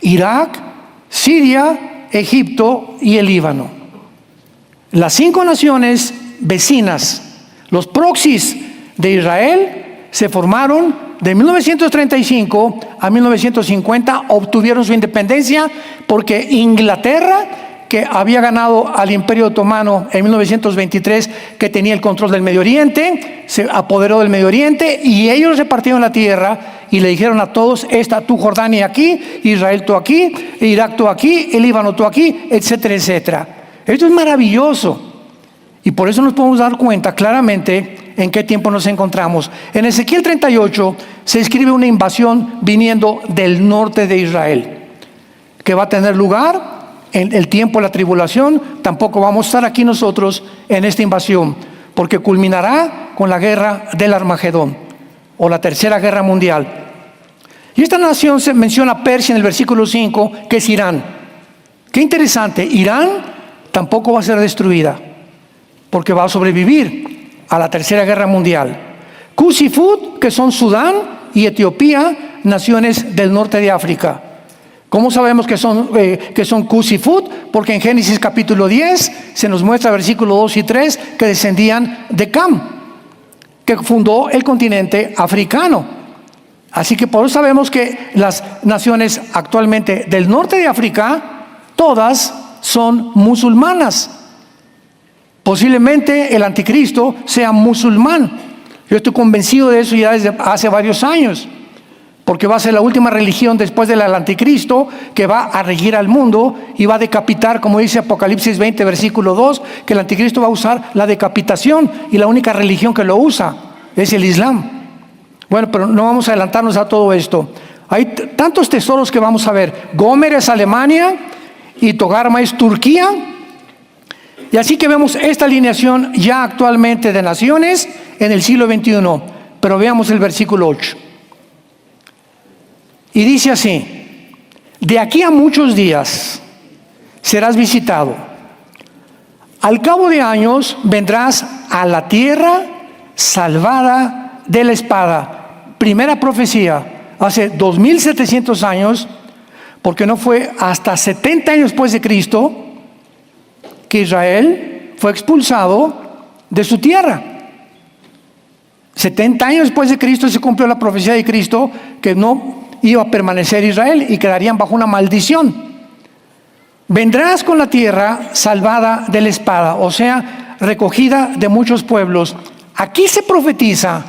Irak, Siria, Egipto y el Líbano. Las 5 naciones vecinas, los proxies de Israel, se formaron de 1935 a 1950, obtuvieron su independencia porque Inglaterra, que había ganado al Imperio Otomano en 1923, que tenía el control del Medio Oriente, se apoderó del Medio Oriente y ellos repartieron la tierra y le dijeron a todos: esta, tú Jordania aquí, Israel tú aquí, Irak tú aquí, el Líbano tú aquí, etcétera, etcétera. Esto es maravilloso y por eso nos podemos dar cuenta claramente en qué tiempo nos encontramos. En Ezequiel 38 se escribe una invasión viniendo del norte de Israel, que va a tener lugar en el tiempo de la tribulación. Tampoco vamos a estar aquí nosotros en esta invasión, porque culminará con la guerra del Armagedón o la tercera guerra mundial. Y esta nación se menciona Persia en el versículo 5, que es Irán. Qué interesante, Irán tampoco va a ser destruida, porque va a sobrevivir a la tercera guerra mundial. Cus y Fud, que son Sudán y Etiopía, naciones del norte de África. ¿Cómo sabemos que son Cus y Fud? Porque en Génesis capítulo 10 se nos muestra, versículos 2 y 3, que descendían de Cam, que fundó el continente africano. Así que por eso sabemos que las naciones actualmente del norte de África, todas son musulmanas. Posiblemente el anticristo sea musulmán. Yo estoy convencido de eso ya desde hace varios años, porque va a ser la última religión después del anticristo, que va a regir al mundo y va a decapitar, como dice Apocalipsis 20, versículo 2, que el anticristo va a usar la decapitación, y la única religión que lo usa es el Islam. Bueno, pero no vamos a adelantarnos a todo esto. Hay tantos tesoros que vamos a ver. Gomer es Alemania y Togarma es Turquía. Y así que vemos esta alineación ya actualmente de naciones en el siglo XXI. Pero veamos el versículo 8. Y dice así: de aquí a muchos días serás visitado. Al cabo de años vendrás a la tierra salvada de la espada. Primera profecía, hace 2700 años, porque no fue hasta 70 años después de Cristo que Israel fue expulsado de su tierra. 70 años después de Cristo se cumplió la profecía de Cristo que no iba a permanecer Israel y quedarían bajo una maldición. Vendrás con la tierra salvada de la espada, o sea, recogida de muchos pueblos. Aquí se profetiza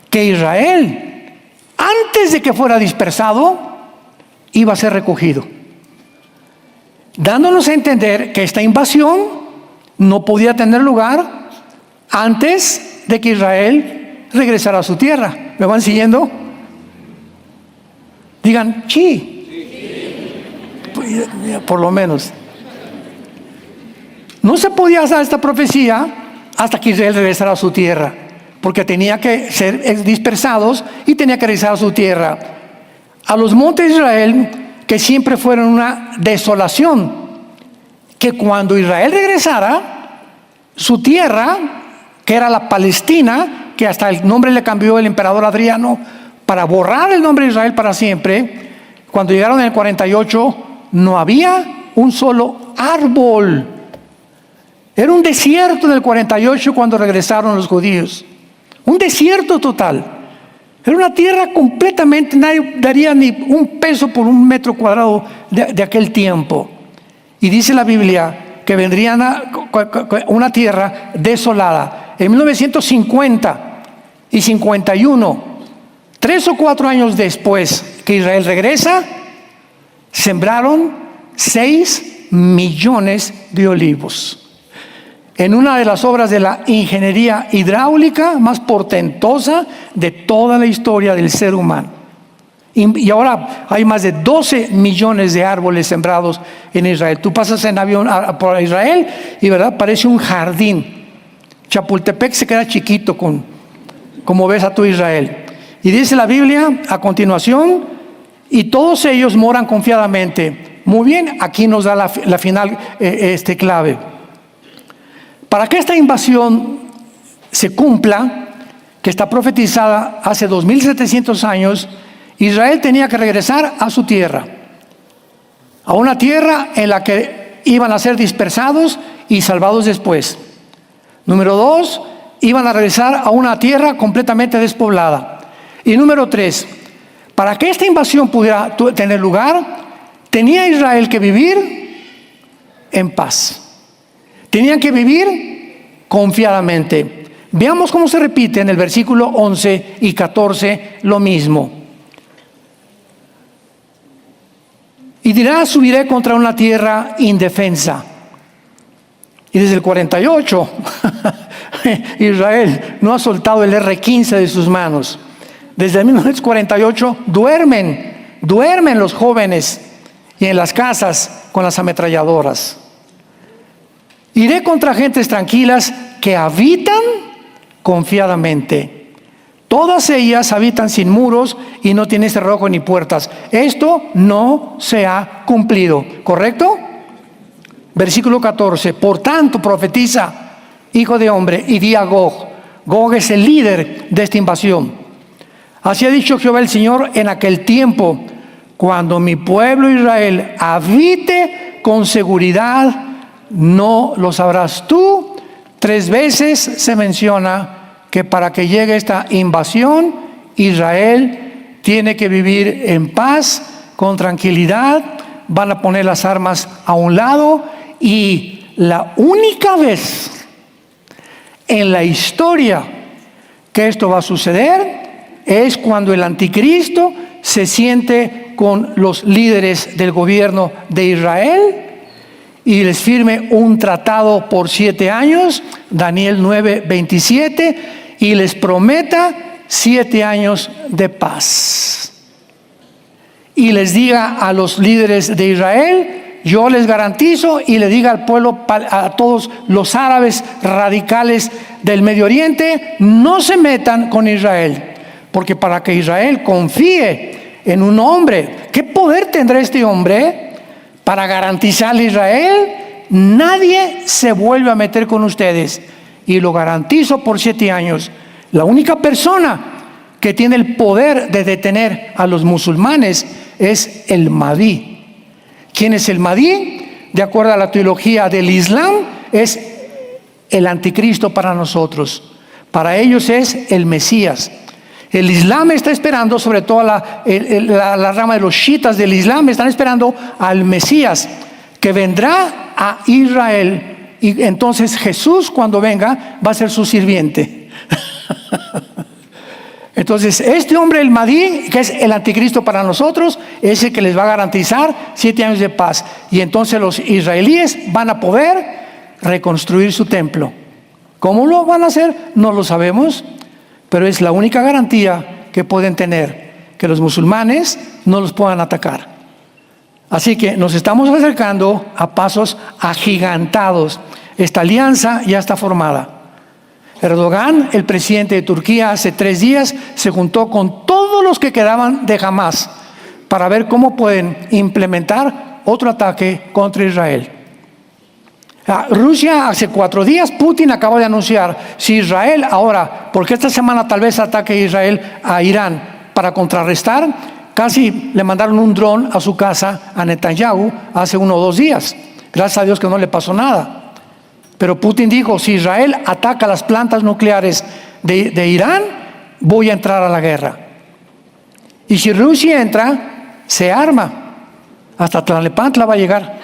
que Israel, antes de que fuera dispersado, iba a ser recogido, dándonos a entender que esta invasión no podía tener lugar antes de que Israel regresara a su tierra. ¿Me van siguiendo? Digan, sí. Por lo menos. No se podía dar esta profecía hasta que Israel regresara a su tierra, porque tenía que ser dispersados y tenía que regresar a su tierra. A los montes de Israel, que siempre fueron una desolación, que cuando Israel regresara, su tierra, que era la Palestina, que hasta el nombre le cambió el emperador Adriano para borrar el nombre de Israel para siempre, cuando llegaron en el 48, no había un solo árbol. Era un desierto en el 48 cuando regresaron los judíos. Un desierto total. Era una tierra completamente, nadie daría ni un peso por un metro cuadrado de aquel tiempo. Y dice la Biblia que vendrían a una tierra desolada. En 1950 y 51, 3 o 4 años después que Israel regresa, sembraron 6 millones de olivos. En una de las obras de la ingeniería hidráulica más portentosa de toda la historia del ser humano. Y ahora hay más de 12 millones de árboles sembrados en Israel. Tú pasas en avión por Israel y verdad parece un jardín. Chapultepec se queda chiquito como ves a tu Israel. Y dice la Biblia a continuación: y todos ellos moran confiadamente. Muy bien, aquí nos da la final clave. Para que esta invasión se cumpla, que está profetizada hace 2700 años, Israel tenía que regresar a su tierra, a una tierra en la que iban a ser dispersados y salvados después. Número 2, iban a regresar a una tierra completamente despoblada. Y número 3, para que esta invasión pudiera tener lugar, tenía Israel que vivir en paz. Tenían que vivir confiadamente. Veamos cómo se repite en el versículo 11 y 14 lo mismo. Y dirá: subiré contra una tierra indefensa. Y desde el 48, Israel no ha soltado el R-15 de sus manos. Desde 1948 duermen los jóvenes y en las casas con las ametralladoras. Iré contra gentes tranquilas que habitan confiadamente. Todas ellas habitan sin muros y no tienen cerrojo ni puertas. Esto no se ha cumplido, ¿correcto? Versículo 14. Por tanto, profetiza, hijo de hombre, y di a Gog. Gog es el líder de esta invasión. Así ha dicho Jehová el Señor: en aquel tiempo, cuando mi pueblo Israel habite con seguridad, no lo sabrás tú. 3 veces se menciona que para que llegue esta invasión, Israel tiene que vivir en paz, con tranquilidad. Van a poner las armas a un lado, y la única vez en la historia que esto va a suceder es cuando el anticristo se siente con los líderes del gobierno de Israel y les firme un tratado por 7 años, Daniel 9:27, y les prometa 7 años de paz. Y les diga a los líderes de Israel yo les garantizo y le diga al pueblo, a todos los árabes radicales del Medio Oriente, no se metan con Israel, porque para que Israel confíe en un hombre, ¿qué poder tendrá este hombre para garantizarle a Israel? Nadie se vuelve a meter con ustedes, y lo garantizo por 7 años. La única persona que tiene el poder de detener a los musulmanes es el Mahdi. ¿Quién es el Mahdi? De acuerdo a la teología del Islam, es el anticristo para nosotros. Para ellos es el Mesías. El Islam está esperando, sobre todo la rama de los chiitas del Islam, están esperando al Mesías, que vendrá a Israel. Y entonces Jesús, cuando venga, va a ser su sirviente. Entonces, este hombre, el Mahdi, que es el anticristo para nosotros, es el que les va a garantizar 7 años de paz. Y entonces los israelíes van a poder reconstruir su templo. ¿Cómo lo van a hacer? No lo sabemos, pero es la única garantía que pueden tener, que los musulmanes no los puedan atacar. Así que nos estamos acercando a pasos agigantados. Esta alianza ya está formada. Erdogan, el presidente de Turquía, hace 3 días se juntó con todos los que quedaban de Hamas para ver cómo pueden implementar otro ataque contra Israel. Rusia, hace 4 días, Putin acaba de anunciar, si Israel ahora, porque esta semana tal vez ataque Israel a Irán para contrarrestar, casi le mandaron un dron a su casa a Netanyahu hace 1 o 2 días. Gracias a Dios que no le pasó nada. Pero Putin dijo, si Israel ataca las plantas nucleares de Irán, voy a entrar a la guerra. Y si Rusia entra, se arma. Hasta Tlalnepantla va a llegar.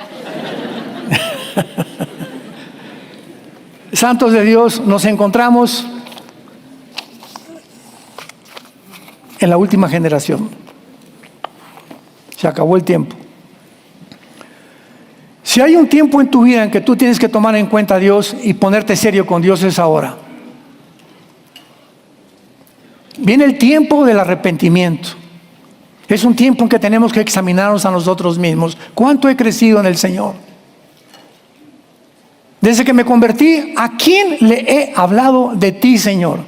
Santos de Dios, nos encontramos en la última generación. Se acabó el tiempo. Si hay un tiempo en tu vida en que tú tienes que tomar en cuenta a Dios y ponerte serio con Dios, es ahora. Viene el tiempo del arrepentimiento. Es un tiempo en que tenemos que examinarnos a nosotros mismos. ¿Cuánto he crecido en el Señor? Desde que me convertí, ¿a quién le he hablado de ti, Señor?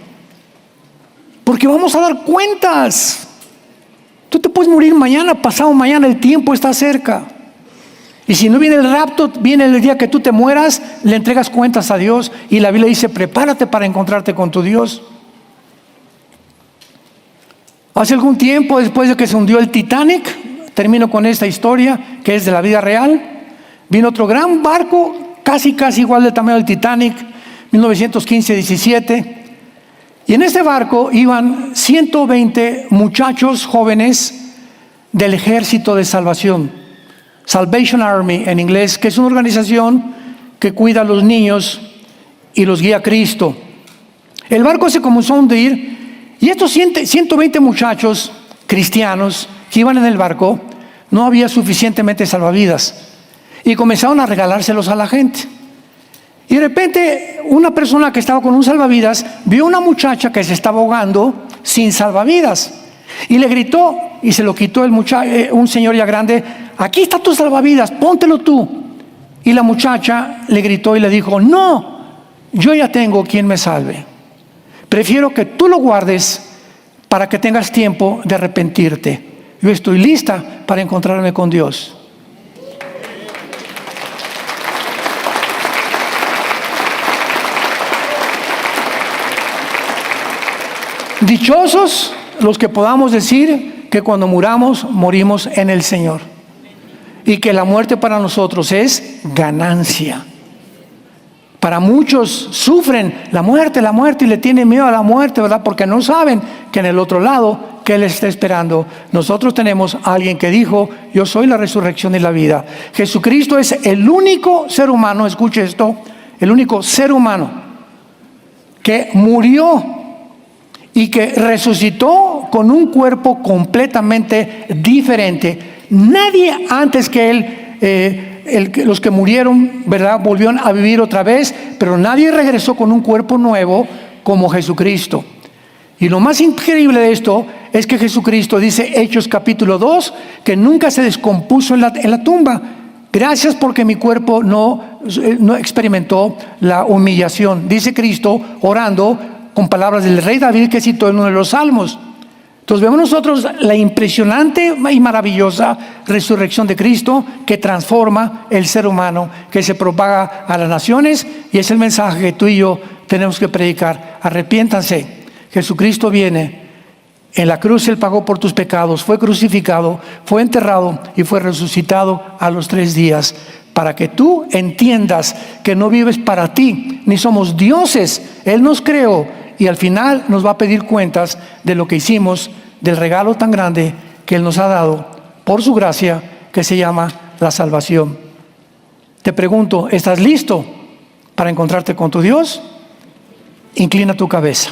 Porque vamos a dar cuentas. Tú te puedes morir mañana, pasado mañana, el tiempo está cerca. Y si no viene el rapto, viene el día que tú te mueras, le entregas cuentas a Dios. Y la Biblia dice, prepárate para encontrarte con tu Dios. Hace algún tiempo, después de que se hundió el Titanic, termino con esta historia, que es de la vida real, vino otro gran barco, casi igual del tamaño del Titanic, 1915-17. Y en este barco iban 120 muchachos jóvenes del Ejército de Salvación. Salvation Army en inglés, que es una organización que cuida a los niños y los guía a Cristo. El barco se comenzó a hundir y estos 120 muchachos cristianos que iban en el barco, no había suficientemente salvavidas y comenzaron a regalárselos a la gente. Y de repente una persona que estaba con un salvavidas vio una muchacha que se estaba ahogando sin salvavidas y le gritó y se lo quitó un señor ya grande: aquí está tu salvavidas, póntelo tú. Y la muchacha le gritó y le dijo: no, yo ya tengo quien me salve. Prefiero que tú lo guardes para que tengas tiempo de arrepentirte. Yo estoy lista para encontrarme con Dios. Dichosos los que podamos decir que cuando muramos, morimos en el Señor. Y que la muerte para nosotros es ganancia. Para muchos sufren la muerte y le tienen miedo a la muerte, ¿verdad? Porque no saben que en el otro lado, que Él está esperando. Nosotros tenemos a alguien que dijo: yo soy la resurrección y la vida. Jesucristo es el único ser humano, escuche esto, el único ser humano que murió y que resucitó con un cuerpo completamente diferente. Nadie antes que Él, los que murieron, ¿verdad?, volvieron a vivir otra vez, pero nadie regresó con un cuerpo nuevo como Jesucristo. Y lo más increíble de esto es que Jesucristo dice, Hechos capítulo 2, que nunca se descompuso en la tumba. Gracias porque mi cuerpo no experimentó la humillación. Dice Cristo orando con palabras del rey David que citó en uno de los salmos. Entonces vemos nosotros la impresionante y maravillosa resurrección de Cristo que transforma el ser humano, que se propaga a las naciones, y es el mensaje que tú y yo tenemos que predicar. Arrepiéntanse, Jesucristo viene. En la cruz Él pagó por tus pecados, fue crucificado, fue enterrado y fue resucitado a los 3 días, para que tú entiendas que no vives para ti, ni somos dioses. Él nos creó y al final nos va a pedir cuentas de lo que hicimos, del regalo tan grande que Él nos ha dado por su gracia, que se llama la salvación. Te pregunto, ¿estás listo para encontrarte con tu Dios? Inclina tu cabeza.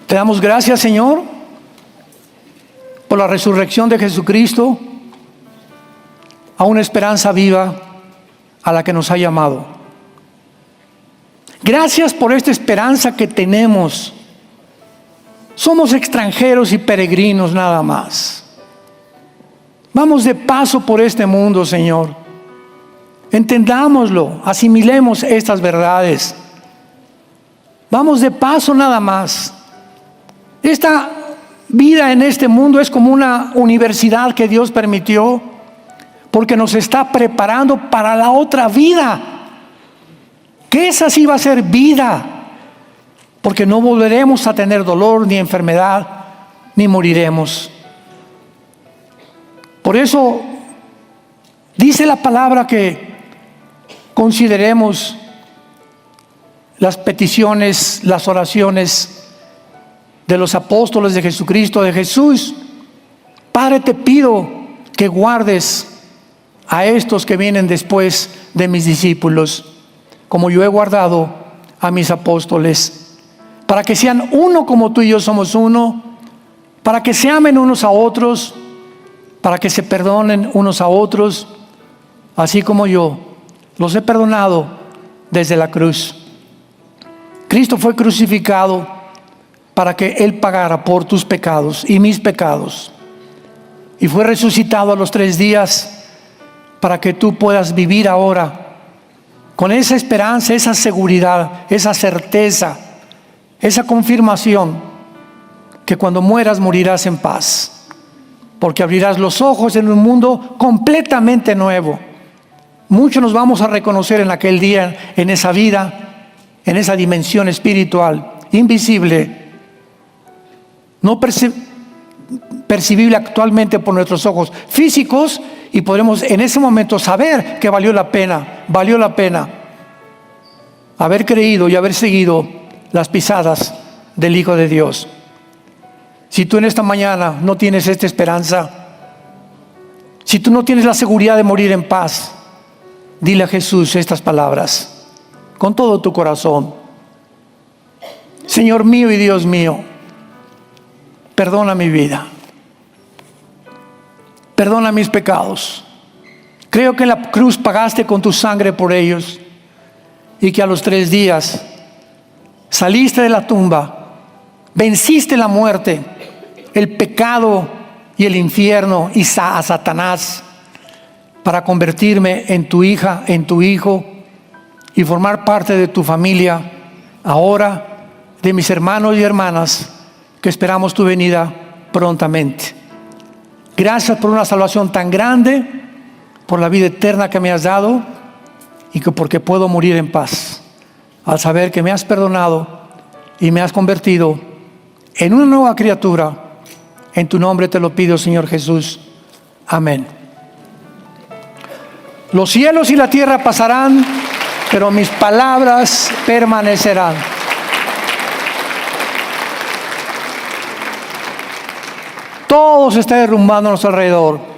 Te damos gracias, Señor, por la resurrección de Jesucristo a una esperanza viva a la que nos ha llamado. Gracias por esta esperanza que tenemos. Somos extranjeros y peregrinos nada más. Vamos de paso por este mundo, Señor. Entendámoslo, asimilemos estas verdades. Vamos de paso nada más. Esta vida en este mundo es como una universidad que Dios permitió porque nos está preparando para la otra vida, que esa sí va a ser vida, porque no volveremos a tener dolor ni enfermedad, ni moriremos. Por eso dice la palabra que consideremos las peticiones, las oraciones de los apóstoles de Jesucristo, de Jesús. Padre, te pido que guardes a estos que vienen después de mis discípulos, como yo he guardado a mis apóstoles, para que sean uno como tú y yo somos uno, para que se amen unos a otros, para que se perdonen unos a otros, así como yo los he perdonado desde la cruz. Cristo fue crucificado para que Él pagara por tus pecados y mis pecados, y fue resucitado a los 3 días para que tú puedas vivir ahora con esa esperanza, esa seguridad, esa certeza, esa confirmación que cuando mueras morirás en paz, porque abrirás los ojos en un mundo completamente nuevo. Muchos nos vamos a reconocer en aquel día, en esa vida, en esa dimensión espiritual invisible, no percibible actualmente por nuestros ojos físicos, y podremos en ese momento saber que valió la pena haber creído y haber seguido las pisadas del Hijo de Dios. Si tú en esta mañana no tienes esta esperanza, si tú no tienes la seguridad de morir en paz, dile a Jesús estas palabras con todo tu corazón. Señor mío y Dios mío, perdona mi vida, perdona mis pecados. Creo que en la cruz pagaste con tu sangre por ellos, y que a los 3 días saliste de la tumba, venciste la muerte, el pecado y el infierno y a Satanás, para convertirme en tu hija, en tu hijo, y formar parte de tu familia ahora, de mis hermanos y hermanas que esperamos tu venida prontamente. Gracias por una salvación tan grande, por la vida eterna que me has dado, y que porque puedo morir en paz al saber que me has perdonado y me has convertido en una nueva criatura. En tu nombre te lo pido, Señor Jesús. Amén. Los cielos y la tierra pasarán, pero mis palabras permanecerán. Todo se está derrumbando a nuestro alrededor.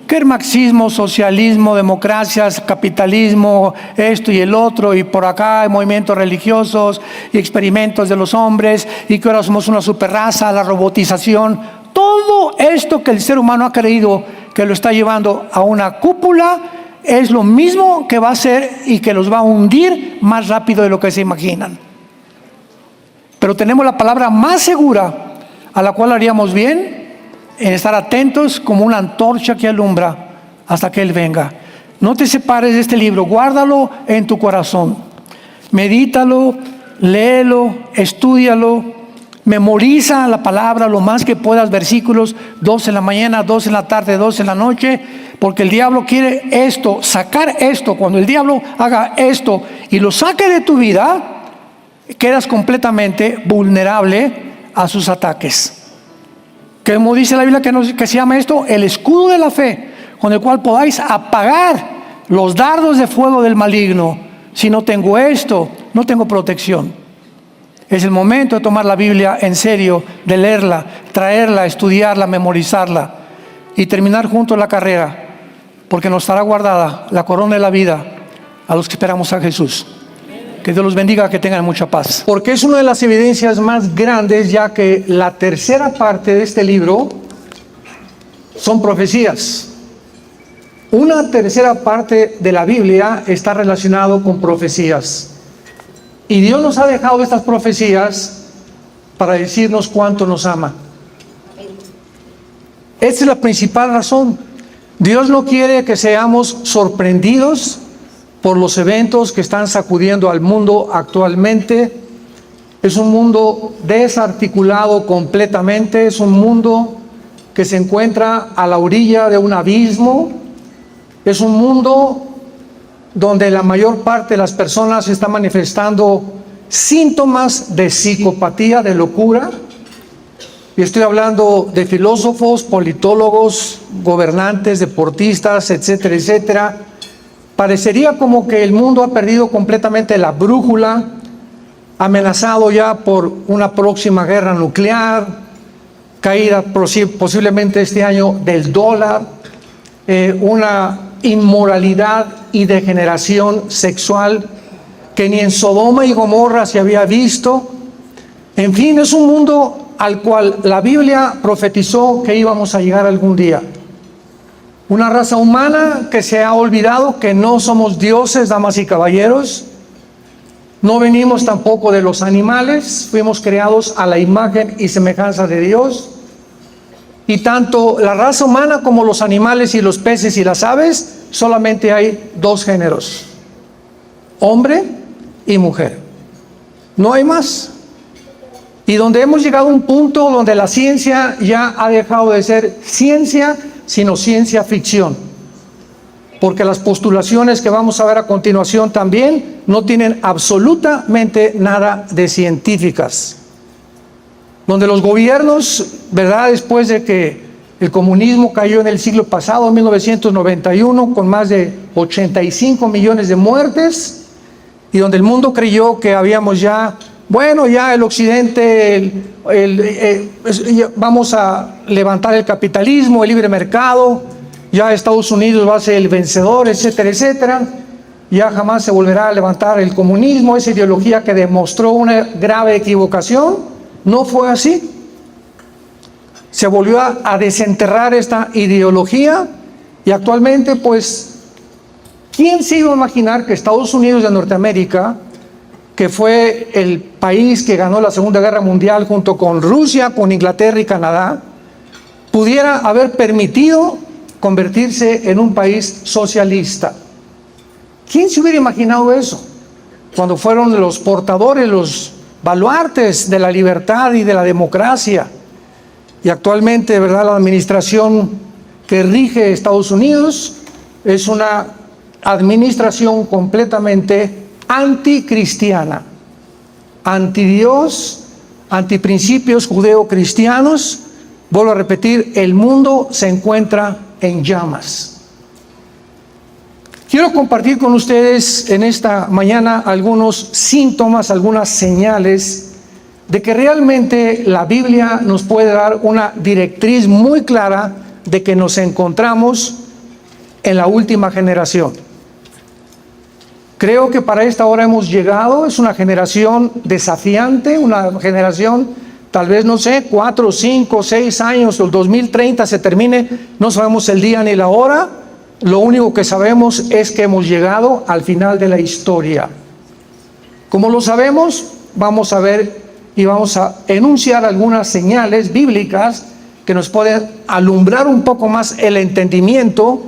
Que el marxismo, socialismo, democracias, capitalismo, esto y el otro, y por acá hay movimientos religiosos y experimentos de los hombres, y que ahora somos una superraza, la robotización. Todo esto que el ser humano ha creído que lo está llevando a una cúpula es lo mismo que va a hacer y que los va a hundir más rápido de lo que se imaginan. Pero tenemos la palabra más segura, a la cual haríamos bien en estar atentos como una antorcha que alumbra hasta que Él venga. No te separes de este libro, guárdalo en tu corazón. Medítalo, léelo, estúdialo, memoriza la palabra lo más que puedas, versículos, 2 en la mañana, 2 en la tarde, 2 en la noche, porque el diablo quiere esto, sacar esto. Cuando el diablo haga esto y lo saque de tu vida, quedas completamente vulnerable a sus ataques. Como dice la Biblia que se llama esto, el escudo de la fe, con el cual podáis apagar los dardos de fuego del maligno. Si no tengo esto, no tengo protección. Es el momento de tomar la Biblia en serio, de leerla, traerla, estudiarla, memorizarla y terminar juntos la carrera, porque nos estará guardada la corona de la vida a los que esperamos a Jesús. Que Dios los bendiga, que tengan mucha paz. Porque es una de las evidencias más grandes, ya que la tercera parte de este libro son profecías. Una tercera parte de la Biblia está relacionado con profecías. Y Dios nos ha dejado estas profecías para decirnos cuánto nos ama. Esta es la principal razón. Dios no quiere que seamos sorprendidos por los eventos que están sacudiendo al mundo actualmente. Es un mundo desarticulado completamente, es un mundo que se encuentra a la orilla de un abismo, es un mundo donde la mayor parte de las personas están manifestando síntomas de psicopatía, de locura. Y estoy hablando de filósofos, politólogos, gobernantes, deportistas, etcétera, etcétera. Parecería como que el mundo ha perdido completamente la brújula, amenazado ya por una próxima guerra nuclear, caída posiblemente este año del dólar, una inmoralidad y degeneración sexual que ni en Sodoma y Gomorra se había visto. En fin, es un mundo al cual la Biblia profetizó que íbamos a llegar algún día. Una raza humana que se ha olvidado que no somos dioses, damas y caballeros. No venimos tampoco de los animales, fuimos creados a la imagen y semejanza de Dios. Y tanto la raza humana como los animales y los peces y las aves, solamente hay dos géneros: hombre y mujer. No hay más. Y donde hemos llegado a un punto donde la ciencia ya ha dejado de ser ciencia, sino ciencia ficción. Porque las postulaciones que vamos a ver a continuación también no tienen absolutamente nada de científicas. Donde los gobiernos, ¿verdad?, después de que el comunismo cayó en el siglo pasado, en 1991, con más de 85 millones de muertes, y donde el mundo creyó que habíamos ya, bueno, ya el occidente, vamos a levantar el capitalismo, el libre mercado, ya Estados Unidos va a ser el vencedor, etcétera, etcétera. Ya jamás se volverá a levantar el comunismo, esa ideología que demostró una grave equivocación. No fue así. Se volvió a desenterrar esta ideología y actualmente, pues, ¿quién se iba a imaginar que Estados Unidos de Norteamérica, que fue el país que ganó la Segunda Guerra Mundial junto con Rusia, con Inglaterra y Canadá, pudiera haber permitido convertirse en un país socialista? ¿Quién se hubiera imaginado eso? Cuando fueron los portadores, los baluartes de la libertad y de la democracia. Y actualmente, ¿verdad?, la administración que rige Estados Unidos es una administración completamente anticristiana, antidios, antiprincipios judeocristianos. Vuelvo a repetir, el mundo se encuentra en llamas. Quiero compartir con ustedes en esta mañana algunos síntomas, algunas señales de que realmente la Biblia nos puede dar una directriz muy clara de que nos encontramos en la última generación. Creo que para esta hora hemos llegado. Es una generación desafiante, una generación, tal vez, no sé, 4, 5, 6 años, el 2030 se termine, no sabemos el día ni la hora. Lo único que sabemos es que hemos llegado al final de la historia. Como lo sabemos, vamos a ver y vamos a enunciar algunas señales bíblicas que nos pueden alumbrar un poco más el entendimiento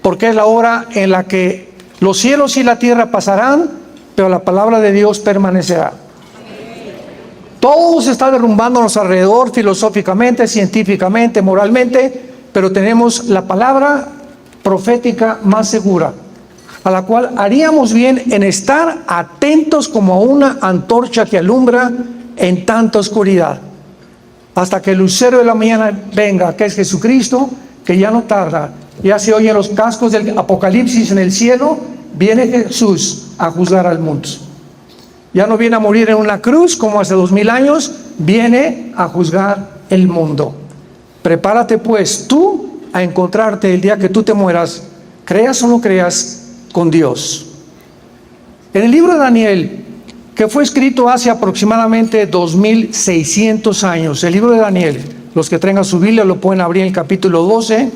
porque es la hora en la que los cielos y la tierra pasarán, pero la palabra de Dios permanecerá. Todo se está derrumbando a nuestro alrededor, filosóficamente, científicamente, moralmente, pero tenemos la palabra profética más segura, a la cual haríamos bien en estar atentos como una antorcha que alumbra en tanta oscuridad, hasta que el lucero de la mañana venga, que es Jesucristo, que ya no tarda. Ya se oyen los cascos del Apocalipsis en el cielo, viene Jesús a juzgar al mundo. Ya no viene a morir en una cruz como hace 2000 años, viene a juzgar el mundo. Prepárate pues tú a encontrarte el día que tú te mueras, creas o no creas, con Dios. En el libro de Daniel, que fue escrito hace aproximadamente 2600 años, el libro de Daniel, los que tengan su Biblia lo pueden abrir en el capítulo 12,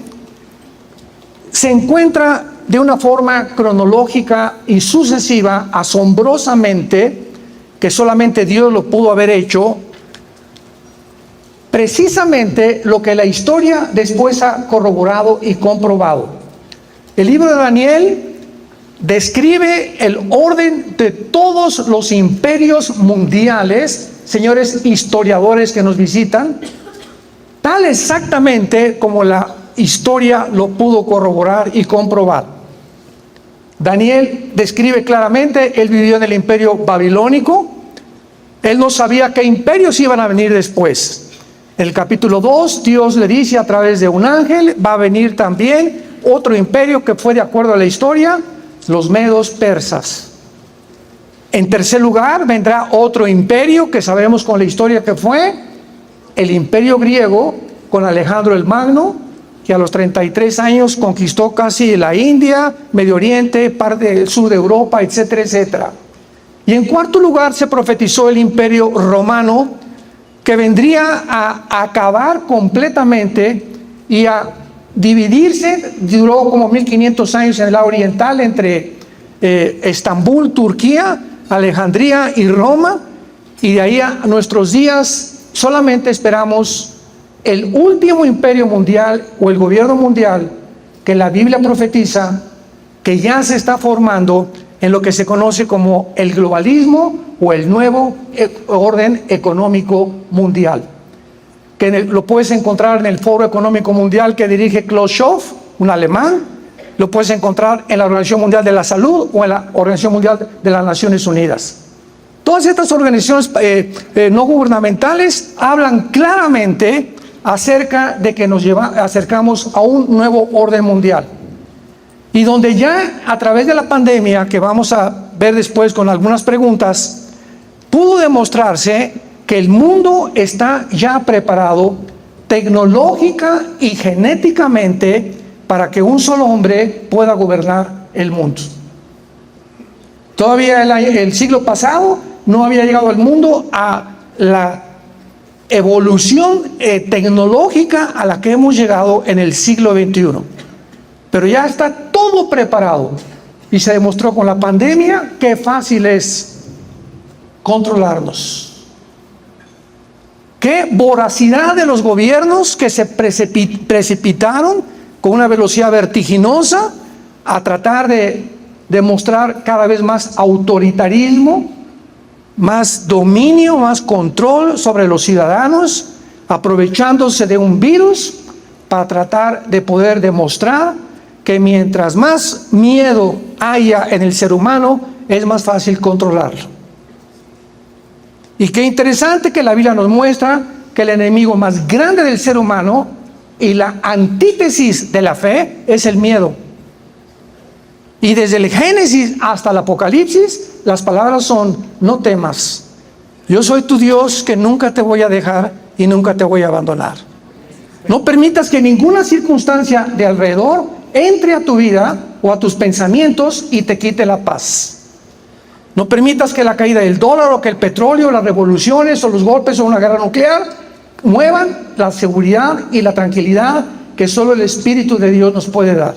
se encuentra de una forma cronológica y sucesiva, asombrosamente, que solamente Dios lo pudo haber hecho, precisamente lo que la historia después ha corroborado y comprobado. El libro de Daniel describe el orden de todos los imperios mundiales, señores historiadores que nos visitan, tal exactamente como la historia lo pudo corroborar y comprobar. Daniel describe claramente, él vivió en el imperio babilónico, él no sabía qué imperios iban a venir después. En el capítulo 2, Dios le dice a través de un ángel, va a venir también otro imperio que fue de acuerdo a la historia, los medos persas. En tercer lugar, vendrá otro imperio que sabemos con la historia que fue, el imperio griego, con Alejandro el Magno, que a los 33 años conquistó casi la India, Medio Oriente, parte del sur de Europa, etcétera, etcétera. Y en cuarto lugar se profetizó el imperio romano, que vendría a acabar completamente y a dividirse. Duró como 1500 años en el lado oriental, entre Estambul, Turquía, Alejandría y Roma, y de ahí a nuestros días solamente esperamos el último imperio mundial o el gobierno mundial que la Biblia profetiza que ya se está formando en lo que se conoce como el globalismo o el nuevo orden económico mundial, que lo puedes encontrar en el Foro Económico Mundial que dirige Klaus Schwab, un alemán, lo puedes encontrar en la Organización Mundial de la Salud o en la Organización Mundial de las Naciones Unidas. Todas estas organizaciones no gubernamentales hablan claramente acerca de que nos acercamos a un nuevo orden mundial. Y donde ya a través de la pandemia, que vamos a ver después con algunas preguntas, pudo demostrarse que el mundo está ya preparado tecnológica y genéticamente para que un solo hombre pueda gobernar el mundo. Todavía el siglo pasado no había llegado el mundo a la evolución tecnológica a la que hemos llegado en el siglo XXI. Pero ya está todo preparado y se demostró con la pandemia qué fácil es controlarnos. Qué voracidad de los gobiernos que se precipitaron con una velocidad vertiginosa a tratar de demostrar cada vez más autoritarismo, más dominio, más control sobre los ciudadanos, aprovechándose de un virus para tratar de poder demostrar que mientras más miedo haya en el ser humano, es más fácil controlarlo. Y qué interesante que la Biblia nos muestra que el enemigo más grande del ser humano y la antítesis de la fe es el miedo. Y desde el Génesis hasta el Apocalipsis, las palabras son: no temas, yo soy tu Dios que nunca te voy a dejar y nunca te voy a abandonar. No permitas que ninguna circunstancia de alrededor entre a tu vida o a tus pensamientos y te quite la paz. No permitas que la caída del dólar o que el petróleo, las revoluciones o los golpes o una guerra nuclear muevan la seguridad y la tranquilidad que solo el Espíritu de Dios nos puede dar.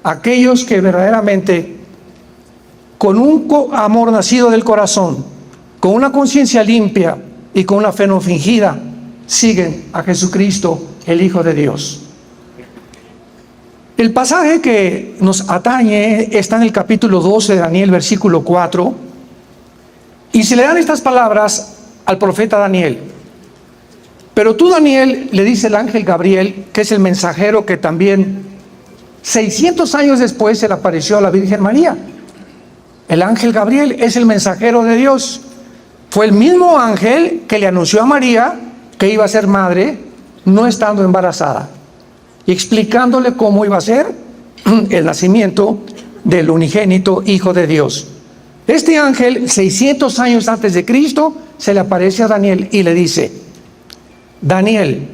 Aquellos que verdaderamente, con un amor nacido del corazón, con una conciencia limpia y con una fe no fingida, siguen a Jesucristo, el Hijo de Dios. El pasaje que nos atañe está en el capítulo 12 de Daniel, versículo 4, y se le dan estas palabras al profeta Daniel. Pero tú, Daniel, le dice el ángel Gabriel, que es el mensajero que también 600 años después se le apareció a la Virgen María. El ángel Gabriel es el mensajero de Dios. Fue el mismo ángel que le anunció a María que iba a ser madre, no estando embarazada, y explicándole cómo iba a ser el nacimiento del unigénito Hijo de Dios. Este ángel, 600 años antes de Cristo, se le aparece a Daniel y le dice: Daniel,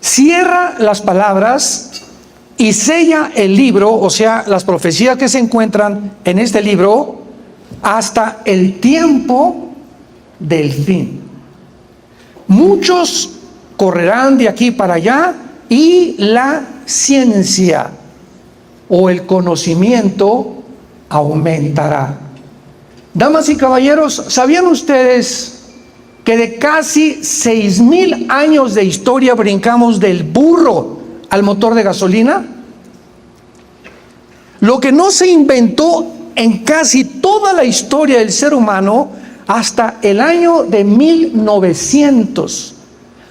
cierra las palabras y sella el libro, o sea, las profecías que se encuentran en este libro, hasta el tiempo del fin. Muchos correrán de aquí para allá y la ciencia o el conocimiento aumentará. Damas y caballeros, ¿sabían ustedes que de casi 6,000 años de historia brincamos del burro al motor de gasolina? Lo que no se inventó en casi toda la historia del ser humano hasta el año de 1900.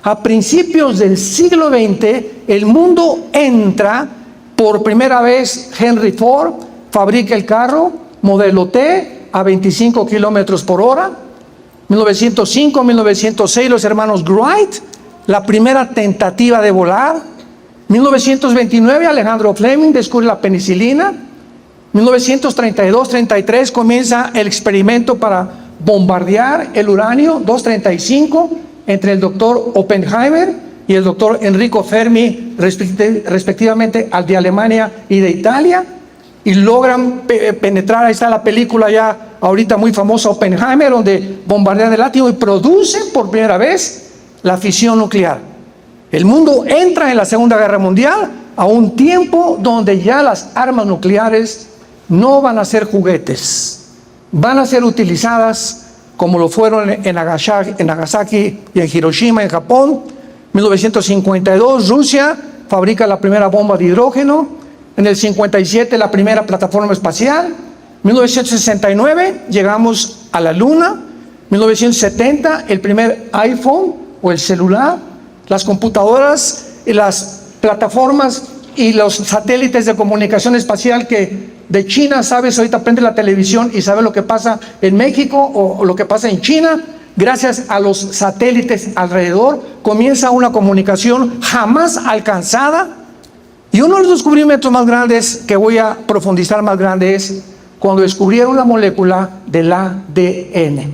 A principios del siglo XX, el mundo entra por primera vez. Henry Ford fabrica el carro modelo T a 25 kilómetros por hora. 1905, 1906, los hermanos Wright, la primera tentativa de volar. 1929, Alejandro Fleming descubre la penicilina. 1932-33 comienza el experimento para bombardear el uranio 235 entre el doctor Oppenheimer y el doctor Enrico Fermi, respectivamente, al de Alemania y de Italia, y logran penetrar. Ahí está la película ya ahorita muy famosa, Oppenheimer, donde bombardean el átomo y producen por primera vez la fisión nuclear. El mundo entra en la Segunda Guerra Mundial a un tiempo donde ya las armas nucleares no van a ser juguetes, van a ser utilizadas como lo fueron en Nagasaki y en Hiroshima, en Japón. 1952, Rusia fabrica la primera bomba de hidrógeno. En el 57, la primera plataforma espacial. 1969, llegamos a la Luna. 1970, el primer iPhone o el celular. Las computadoras y las plataformas y los satélites de comunicación espacial que de China, sabes, ahorita prende la televisión y sabes lo que pasa en México o lo que pasa en China. Gracias a los satélites alrededor comienza una comunicación jamás alcanzada. Y uno de los descubrimientos más grandes que voy a profundizar más grande es cuando descubrieron la molécula del ADN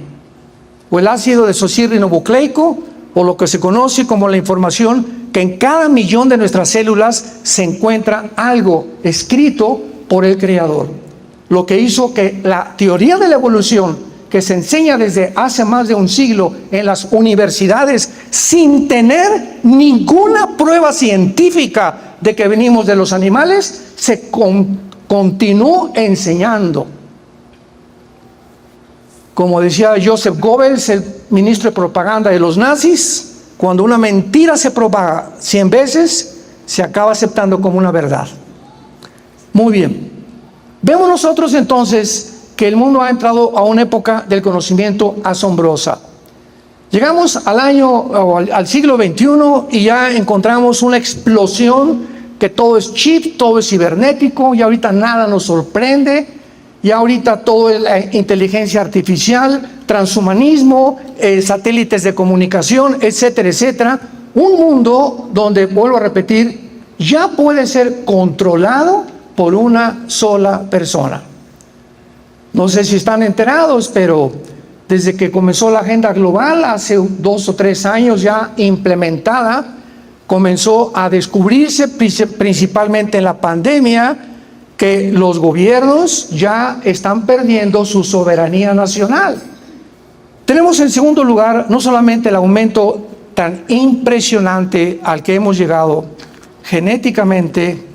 o el ácido desoxirribonucleico, o lo que se conoce como la información, que en cada millón de nuestras células se encuentra algo escrito por el Creador. Lo que hizo que la teoría de la evolución, que se enseña desde hace más de un siglo en las universidades, sin tener ninguna prueba científica de que venimos de los animales, se continuó enseñando. Como decía Joseph Goebbels, el ministro de propaganda de los nazis, cuando una mentira se propaga 100 veces, se acaba aceptando como una verdad. Muy bien. Vemos nosotros entonces que el mundo ha entrado a una época del conocimiento asombrosa. Llegamos al siglo XXI y ya encontramos una explosión, que todo es chip, todo es cibernético, y ahorita nada nos sorprende. Y ahorita todo es la inteligencia artificial, transhumanismo, satélites de comunicación, etcétera, etcétera. Un mundo donde, vuelvo a repetir, ya puede ser controlado por una sola persona. No sé si están enterados, pero desde que comenzó la agenda global, hace 2 o 3 años ya implementada, comenzó a descubrirse principalmente en la pandemia, que los gobiernos ya están perdiendo su soberanía nacional. Tenemos en segundo lugar no solamente el aumento tan impresionante al que hemos llegado genéticamente,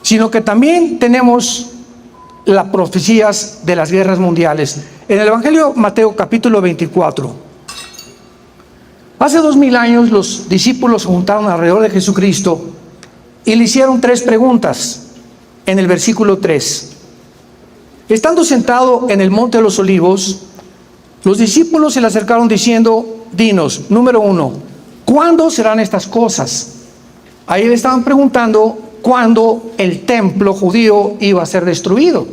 sino que también tenemos las profecías de las guerras mundiales. En el Evangelio Mateo capítulo 24, Hace 2000 años los discípulos se juntaron alrededor de Jesucristo y le hicieron 3 preguntas en el versículo 3. Estando sentado en el monte de los olivos, los discípulos se le acercaron diciendo: dinos, número 1, ¿cuándo serán estas cosas? Ahí le estaban preguntando cuándo el templo judío iba a ser destruido,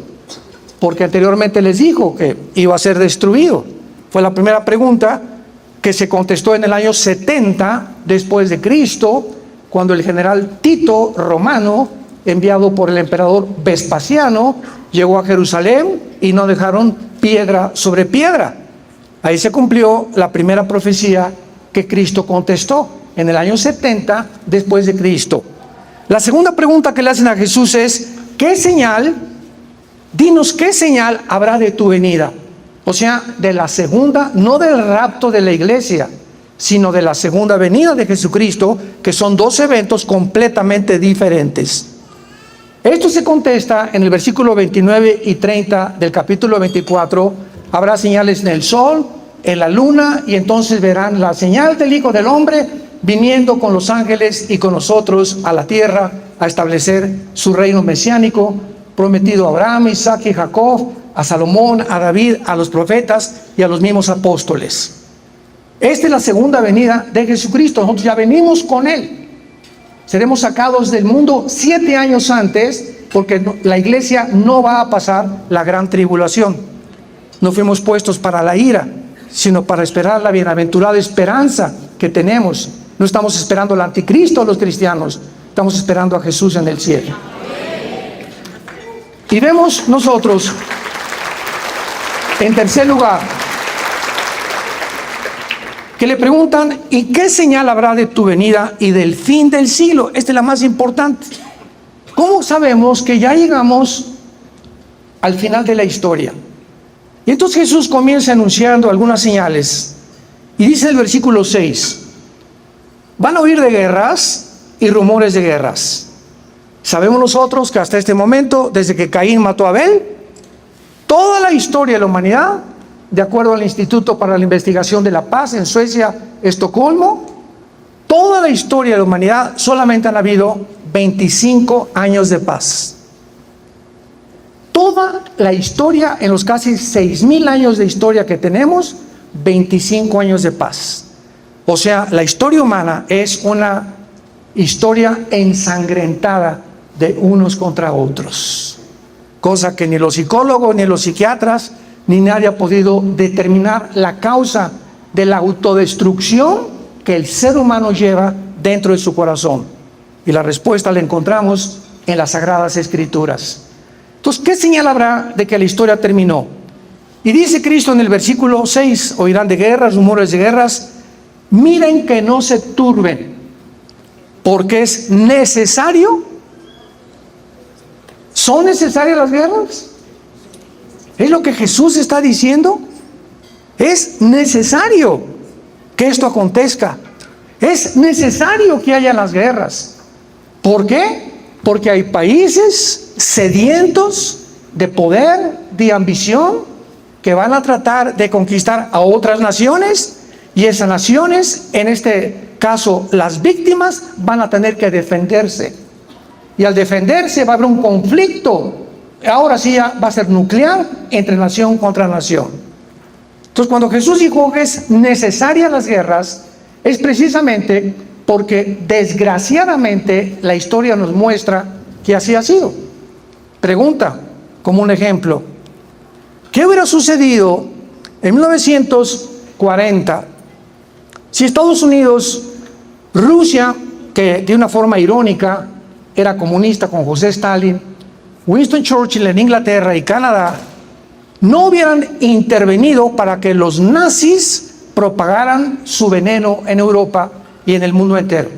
porque anteriormente les dijo que iba a ser destruido. Fue la primera pregunta que se contestó en el año 70 después de Cristo, cuando el general Tito romano, enviado por el emperador Vespasiano, llegó a Jerusalén y no dejaron piedra sobre piedra. Ahí se cumplió la primera profecía que Cristo contestó en el año 70 después de Cristo. La segunda pregunta que le hacen a Jesús es: ¿qué señal? Dinos qué señal habrá de tu venida. O sea, de la segunda, no del rapto de la iglesia, sino de la segunda venida de Jesucristo, que son 2 eventos completamente diferentes. Esto se contesta en el versículo 29 y 30 del capítulo 24. Habrá señales en el sol, en la luna, y entonces verán la señal del Hijo del Hombre viniendo con los ángeles y con nosotros a la tierra a establecer su reino mesiánico, prometido a Abraham, Isaac y Jacob, a Salomón, a David, a los profetas y a los mismos apóstoles. Esta es la segunda venida de Jesucristo. Nosotros ya venimos con Él. Seremos sacados del mundo 7 años antes, porque la iglesia no va a pasar la gran tribulación. No fuimos puestos para la ira, sino para esperar la bienaventurada esperanza que tenemos. No estamos esperando al anticristo los cristianos, estamos esperando a Jesús en el cielo. Y vemos nosotros, en tercer lugar, que le preguntan: ¿y qué señal habrá de tu venida y del fin del siglo? Esta es la más importante. ¿Cómo sabemos que ya llegamos al final de la historia? Y entonces Jesús comienza anunciando algunas señales. Y dice el versículo 6: van a oír de guerras y rumores de guerras. Sabemos nosotros que hasta este momento, desde que Caín mató a Abel, toda la historia de la humanidad, de acuerdo al Instituto para la Investigación de la Paz en Suecia, Estocolmo, toda la historia de la humanidad solamente han habido 25 años de paz. Toda la historia, en los casi 6,000 años de historia que tenemos, 25 años de paz. O sea, la historia humana es una historia ensangrentada de unos contra otros, cosa que ni los psicólogos, ni los psiquiatras, ni nadie ha podido determinar la causa de la autodestrucción que el ser humano lleva dentro de su corazón. Y la respuesta la encontramos en las Sagradas Escrituras. Entonces, ¿qué señal habrá de que la historia terminó? Y dice Cristo en el versículo 6, oirán de guerras, rumores de guerras. Miren que no se turben, porque es necesario. ¿Son necesarias las guerras? ¿Es lo que Jesús está diciendo? Es necesario que esto acontezca. Es necesario que haya las guerras. ¿Por qué? Porque hay países sedientos de poder, de ambición, que van a tratar de conquistar a otras naciones, y esas naciones, en este caso las víctimas, van a tener que defenderse. Y al defenderse va a haber un conflicto. Ahora sí ya va a ser nuclear entre nación contra nación. Entonces, cuando Jesús dijo que es necesaria las guerras, es precisamente porque desgraciadamente la historia nos muestra que así ha sido. Pregunta, como un ejemplo: ¿qué hubiera sucedido en 1940 si Estados Unidos, Rusia, que de una forma irónica era comunista con José Stalin, Winston Churchill en Inglaterra y Canadá, no hubieran intervenido para que los nazis propagaran su veneno en Europa y en el mundo entero?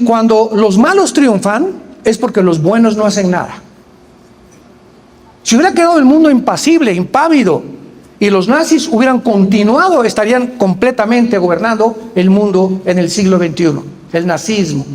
Cuando los malos triunfan, es porque los buenos no hacen nada. Si hubiera quedado el mundo impasible, impávido, y los nazis hubieran continuado, estarían completamente gobernando el mundo en el siglo XXI, el nazismo.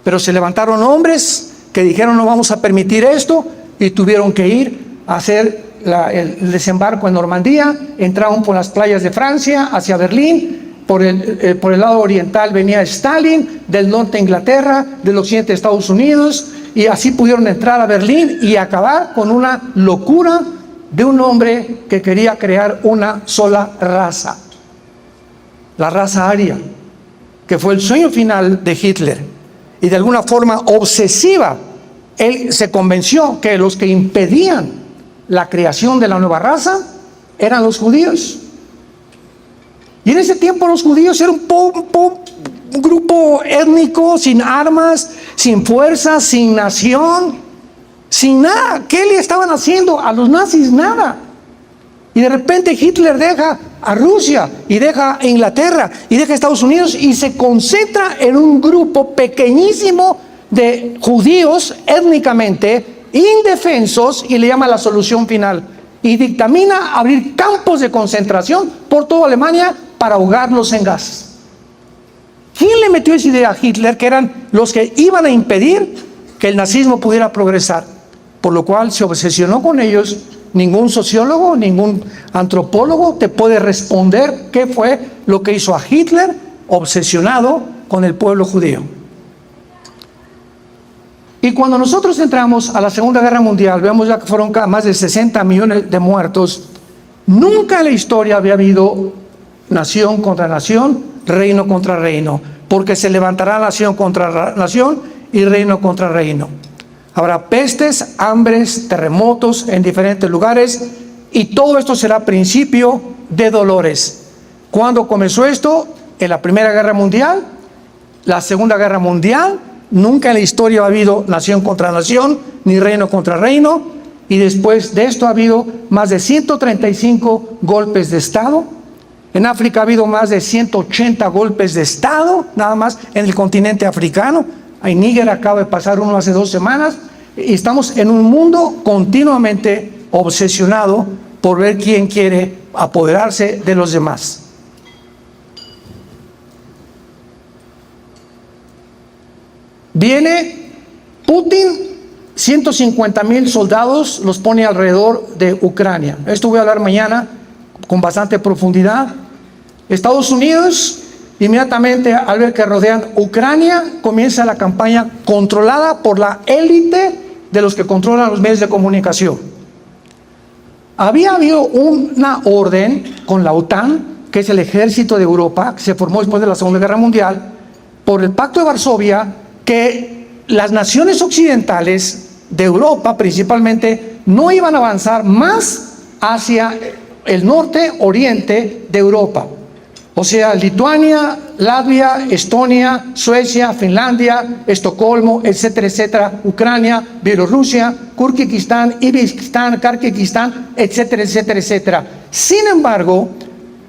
Pero se levantaron hombres que dijeron: no vamos a permitir esto, y tuvieron que ir a hacer el desembarco en Normandía. Entraron por las playas de Francia hacia Berlín, por el lado oriental venía Stalin, del norte Inglaterra, del occidente Estados Unidos, y así pudieron entrar a Berlín y acabar con una locura de un hombre que quería crear una sola raza, la raza aria, que fue el sueño final de Hitler. Y de alguna forma obsesiva, él se convenció que los que impedían la creación de la nueva raza eran los judíos. Y en ese tiempo los judíos eran un grupo étnico, sin armas, sin fuerza, sin nación, sin nada. ¿Qué le estaban haciendo a los nazis? Nada. Y de repente Hitler deja a Rusia y deja a Inglaterra y deja a Estados Unidos y se concentra en un grupo pequeñísimo de judíos étnicamente indefensos y le llama la solución final. Y dictamina abrir campos de concentración por toda Alemania para ahogarlos en gas. ¿Quién le metió esa idea a Hitler? Que eran los que iban a impedir que el nazismo pudiera progresar, por lo cual se obsesionó con ellos. Ningún sociólogo, ningún antropólogo te puede responder qué fue lo que hizo a Hitler obsesionado con el pueblo judío. Y cuando nosotros entramos a la Segunda Guerra Mundial, vemos ya que fueron más de 60 millones de muertos. Nunca en la historia había habido nación contra nación, reino contra reino, porque se levantará nación contra nación y reino contra reino. Habrá pestes, hambres, terremotos en diferentes lugares, y todo esto será principio de dolores. ¿Cuándo comenzó esto? En la Primera Guerra Mundial, la Segunda Guerra Mundial. Nunca en la historia ha habido nación contra nación, ni reino contra reino, y después de esto ha habido más de 135 golpes de Estado. En África ha habido más de 180 golpes de Estado, nada más en el continente africano. En Níger acaba de pasar uno hace 2 semanas, y estamos en un mundo continuamente obsesionado por ver quién quiere apoderarse de los demás. Viene Putin, 150,000 soldados los pone alrededor de Ucrania. Esto voy a hablar mañana con bastante profundidad. Estados Unidos, inmediatamente al ver que rodean Ucrania, comienza la campaña controlada por la élite de los que controlan los medios de comunicación. Había habido una orden con la OTAN, que es el ejército de Europa, que se formó después de la Segunda Guerra Mundial, por el Pacto de Varsovia, que las naciones occidentales de Europa principalmente no iban a avanzar más hacia el norte oriente de Europa. O sea, Lituania, Latvia, Estonia, Suecia, Finlandia, Estocolmo, etcétera, etcétera, Ucrania, Bielorrusia, Kirguistán, Uzbekistán, Kazajistán, etcétera, etcétera, etcétera. Sin embargo,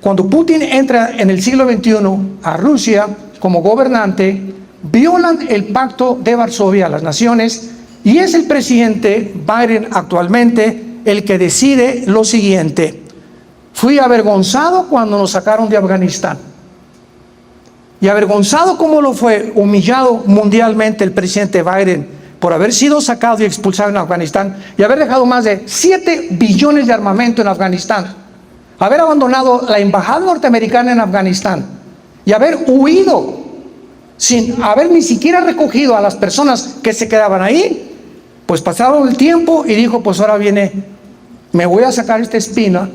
cuando Putin entra en el siglo XXI a Rusia como gobernante, violan el Pacto de Varsovia, las naciones, y es el presidente Biden actualmente el que decide lo siguiente: fui avergonzado cuando nos sacaron de Afganistán. Y avergonzado como lo fue, humillado mundialmente el presidente Biden por haber sido sacado y expulsado en Afganistán y haber dejado más de 7 billones de armamento en Afganistán, haber abandonado la embajada norteamericana en Afganistán y haber huido sin haber ni siquiera recogido a las personas que se quedaban ahí. Pues pasaron el tiempo y dijo: pues ahora viene, me voy a sacar esta espina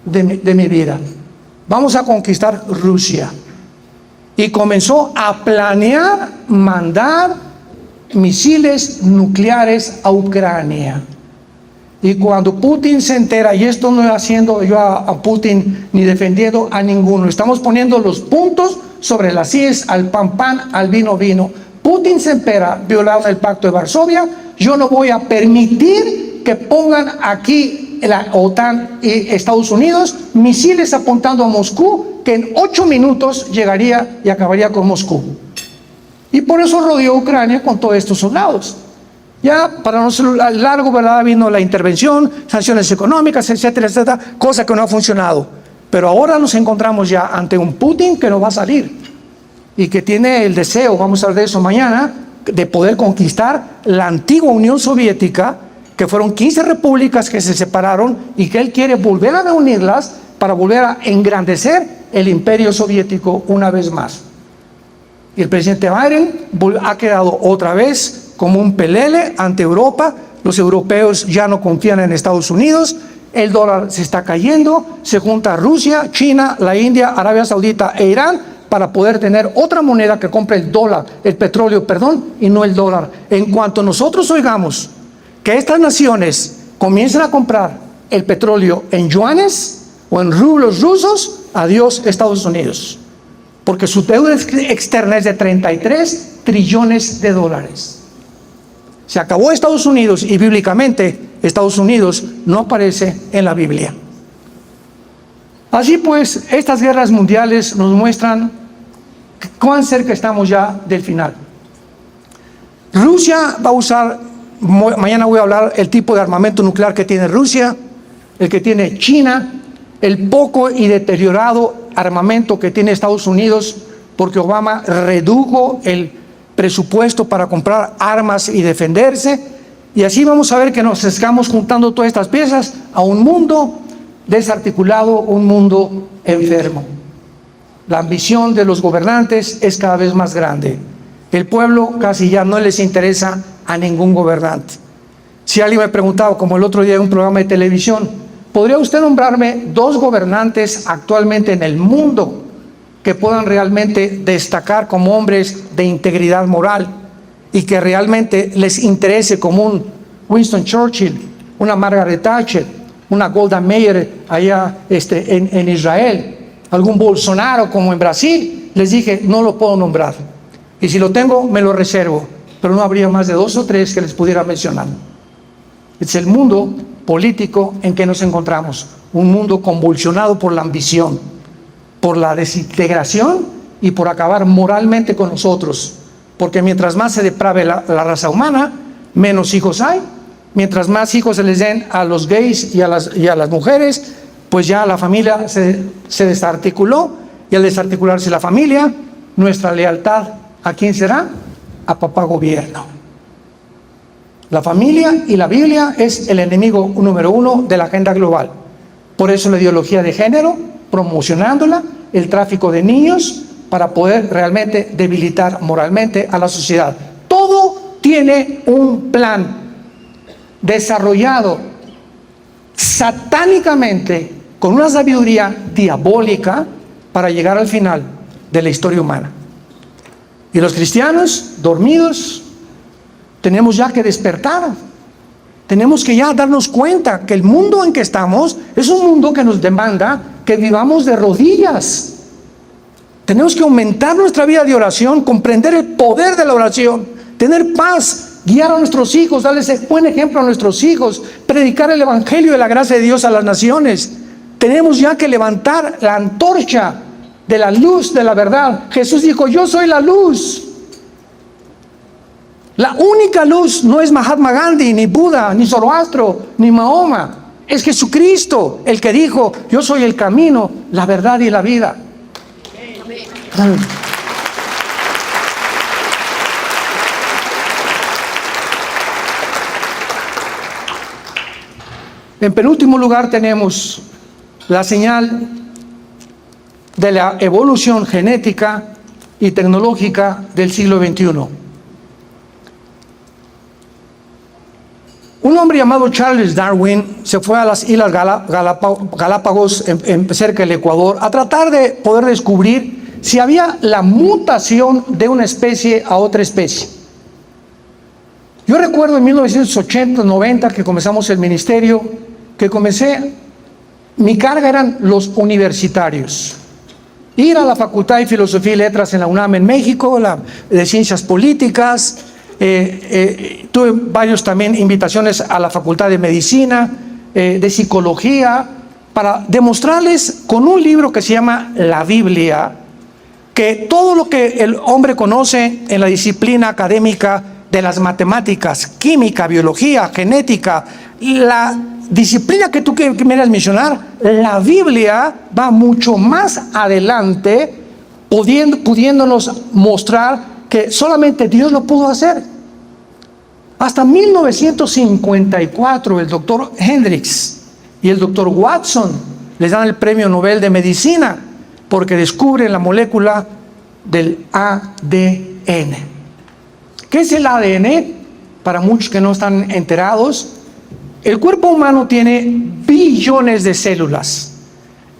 de mi vida, vamos a conquistar Rusia. Y comenzó a planear mandar misiles nucleares a Ucrania. Y cuando Putin se entera, y esto no es haciendo yo a Putin ni defendiendo a ninguno, estamos poniendo los puntos sobre las IES, al pan pan, al vino vino. Putin se entera, violando el Pacto de Varsovia: yo no voy a permitir que pongan aquí la OTAN y Estados Unidos misiles apuntando a Moscú, que en 8 minutos llegaría y acabaría con Moscú. Y por eso rodeó Ucrania con todos estos soldados. Ya para no ser largo, ¿verdad?, vino la intervención, sanciones económicas, etcétera, etcétera, cosa que no ha funcionado. Pero ahora nos encontramos ya ante un Putin que no va a salir y que tiene el deseo, vamos a hablar de eso mañana, de poder conquistar la antigua Unión Soviética, que fueron 15 repúblicas que se separaron y que él quiere volver a reunirlas para volver a engrandecer el imperio soviético una vez más. Y el presidente Biden ha quedado otra vez como un pelele ante Europa. Los europeos ya no confían en Estados Unidos. El dólar se está cayendo. Se junta Rusia, China, la India, Arabia Saudita e Irán para poder tener otra moneda que compre el dólar, el petróleo, perdón, y no el dólar. En cuanto nosotros oigamos que estas naciones comiencen a comprar el petróleo en yuanes o en rublos rusos, adiós Estados Unidos. Porque su deuda externa es de 33 trillones de dólares. Se acabó Estados Unidos y bíblicamente Estados Unidos no aparece en la Biblia. Así pues, estas guerras mundiales nos muestran cuán cerca estamos ya del final. Rusia va a usar, mañana voy a hablar el tipo de armamento nuclear que tiene Rusia, el que tiene China, el poco y deteriorado armamento que tiene Estados Unidos, porque Obama redujo el presupuesto para comprar armas y defenderse, y así vamos a ver que nos estamos juntando todas estas piezas a un mundo desarticulado, un mundo enfermo. La ambición de los gobernantes es cada vez más grande. El pueblo casi ya no les interesa a ningún gobernante. Si alguien me preguntaba, como el otro día en un programa de televisión, ¿podría usted nombrarme 2 gobernantes actualmente en el mundo que puedan realmente destacar como hombres de integridad moral y que realmente les interese, como un Winston Churchill, una Margaret Thatcher, una Golda Meir allá en Israel, algún Bolsonaro como en Brasil? Les dije, no lo puedo nombrar. Y si lo tengo, me lo reservo. Pero no habría más de 2 o 3 que les pudiera mencionar. Es el mundo político en que nos encontramos, un mundo convulsionado por la ambición, por la desintegración y por acabar moralmente con nosotros, porque mientras más se deprave la raza humana, menos hijos hay. Mientras más hijos se les den a los gays y a las mujeres, pues ya la familia se desarticuló, y al desarticularse la familia, nuestra lealtad, ¿a quién será? A papá gobierno. La familia y la Biblia es el enemigo número 1 de la agenda global. Por eso la ideología de género, promocionándola, el tráfico de niños, para poder realmente debilitar moralmente a la sociedad. Todo tiene un plan desarrollado satánicamente con una sabiduría diabólica para llegar al final de la historia humana. Y los cristianos, dormidos, tenemos ya que despertar. Tenemos que ya darnos cuenta que el mundo en que estamos es un mundo que nos demanda que vivamos de rodillas. Tenemos que aumentar nuestra vida de oración, comprender el poder de la oración, tener paz, guiar a nuestros hijos, darles buen ejemplo a nuestros hijos, predicar el evangelio de la gracia de Dios a las naciones. Tenemos ya que levantar la antorcha de la luz de la verdad. Jesús dijo, yo soy la luz. La única luz no es Mahatma Gandhi, ni Buda, ni Zoroastro, ni Mahoma. Es Jesucristo el que dijo, yo soy el camino, la verdad y la vida. Amén. En penúltimo lugar tenemos la señal de la evolución genética y tecnológica del siglo XXI. Un hombre llamado Charles Darwin se fue a las Islas Galápagos, cerca del Ecuador, a tratar de poder descubrir si había la mutación de una especie a otra especie. Yo recuerdo en 1980-90 que comenzamos el ministerio, mi carga eran los universitarios. Ir a la Facultad de Filosofía y Letras en la UNAM en México, de Ciencias Políticas. Tuve varios también invitaciones a la Facultad de Medicina, de Psicología, para demostrarles con un libro que se llama La Biblia, que todo lo que el hombre conoce en la disciplina académica de las matemáticas, química, biología, genética, la disciplina que tú quieras mencionar, la Biblia va mucho más adelante, pudiéndonos mostrar que solamente Dios lo pudo hacer. Hasta 1954 el doctor Hendricks y el doctor Watson les dan el premio Nobel de Medicina, porque descubren la molécula del ADN. ¿Qué es el ADN? Para muchos que no están enterados, el cuerpo humano tiene billones de células.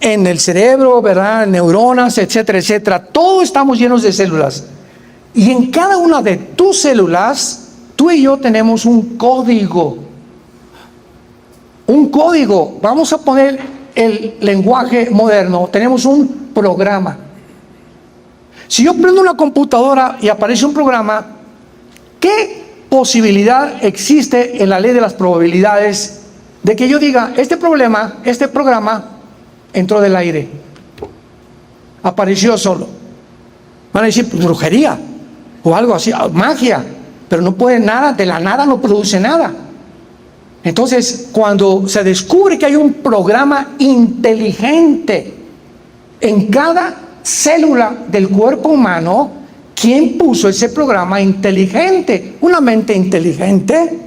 En el cerebro, ¿verdad? Neuronas, etcétera, etcétera. Todos estamos llenos de células. Y en cada una de tus células, tú y yo tenemos un código. Un código. Vamos a poner el lenguaje moderno. Tenemos un programa. Si yo prendo una computadora y aparece un programa, ¿qué posibilidad existe en la ley de las probabilidades de que yo diga, este programa entró del aire, apareció solo? Van a decir, pues, brujería o algo así, magia, pero no puede nada, de la nada no produce nada. Entonces, cuando se descubre que hay un programa inteligente en cada célula del cuerpo humano, ¿quién puso ese programa inteligente? Una mente inteligente.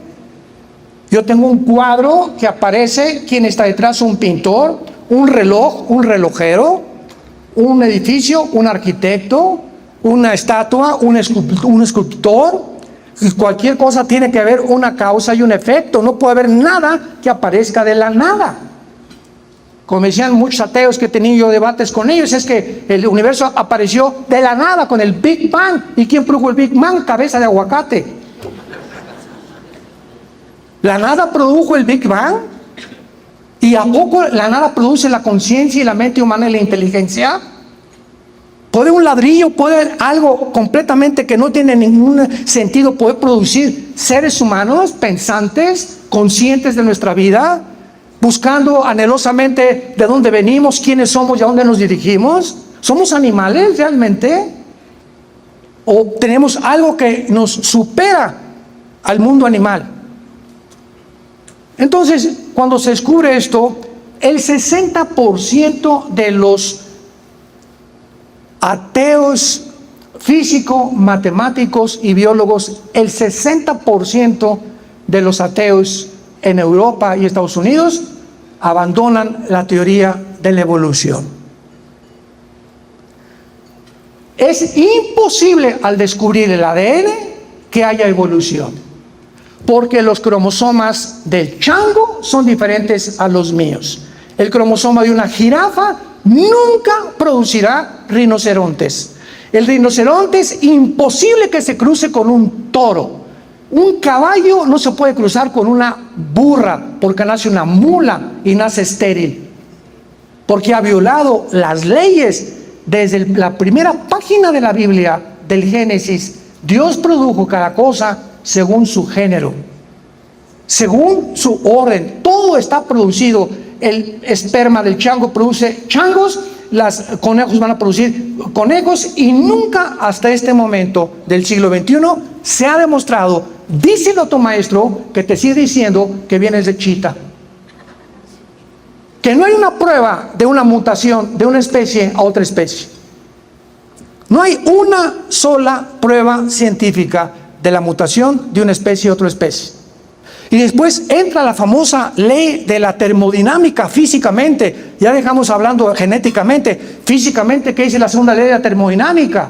Yo tengo un cuadro que aparece, ¿quién está detrás? Un pintor, un reloj, un relojero, un edificio, un arquitecto, una estatua, un escultor. Y cualquier cosa tiene que haber una causa y un efecto. No puede haber nada que aparezca de la nada. Como decían muchos ateos que he tenido yo debates con ellos, es que el universo apareció de la nada con el Big Bang. ¿Y quién produjo el Big Bang? Cabeza de aguacate. ¿La nada produjo el Big Bang? ¿Y a poco la nada produce la conciencia y la mente humana y la inteligencia? ¿Puede un ladrillo, puede algo completamente que no tiene ningún sentido, poder producir seres humanos pensantes, conscientes de nuestra vida, buscando anhelosamente de dónde venimos, quiénes somos y a dónde nos dirigimos? ¿Somos animales realmente? ¿O tenemos algo que nos supera al mundo animal? Entonces, cuando se descubre esto, el 60% de los ateos físicos, matemáticos y biólogos, el 60% de los ateos en Europa y Estados Unidos abandonan la teoría de la evolución. Es imposible al descubrir el ADN que haya evolución, porque los cromosomas del chango son diferentes a los míos. El cromosoma de una jirafa nunca producirá rinocerontes. El rinoceronte es imposible que se cruce con un toro. Un caballo no se puede cruzar con una burra porque nace una mula y nace estéril, porque ha violado las leyes. Desde la primera página de la Biblia, del Génesis, Dios produjo cada cosa según su género, según su orden. Todo está producido. El esperma del chango produce changos, los conejos van a producir conejos, y nunca hasta este momento del siglo XXI se ha demostrado, díselo a tu maestro que te sigue diciendo que vienes de chita, que no hay una prueba de una mutación de una especie a otra especie. No hay una sola prueba científica de la mutación de una especie a otra especie. Y después entra la famosa ley de la termodinámica físicamente. Ya dejamos hablando genéticamente. Físicamente, ¿qué dice la segunda ley de la termodinámica?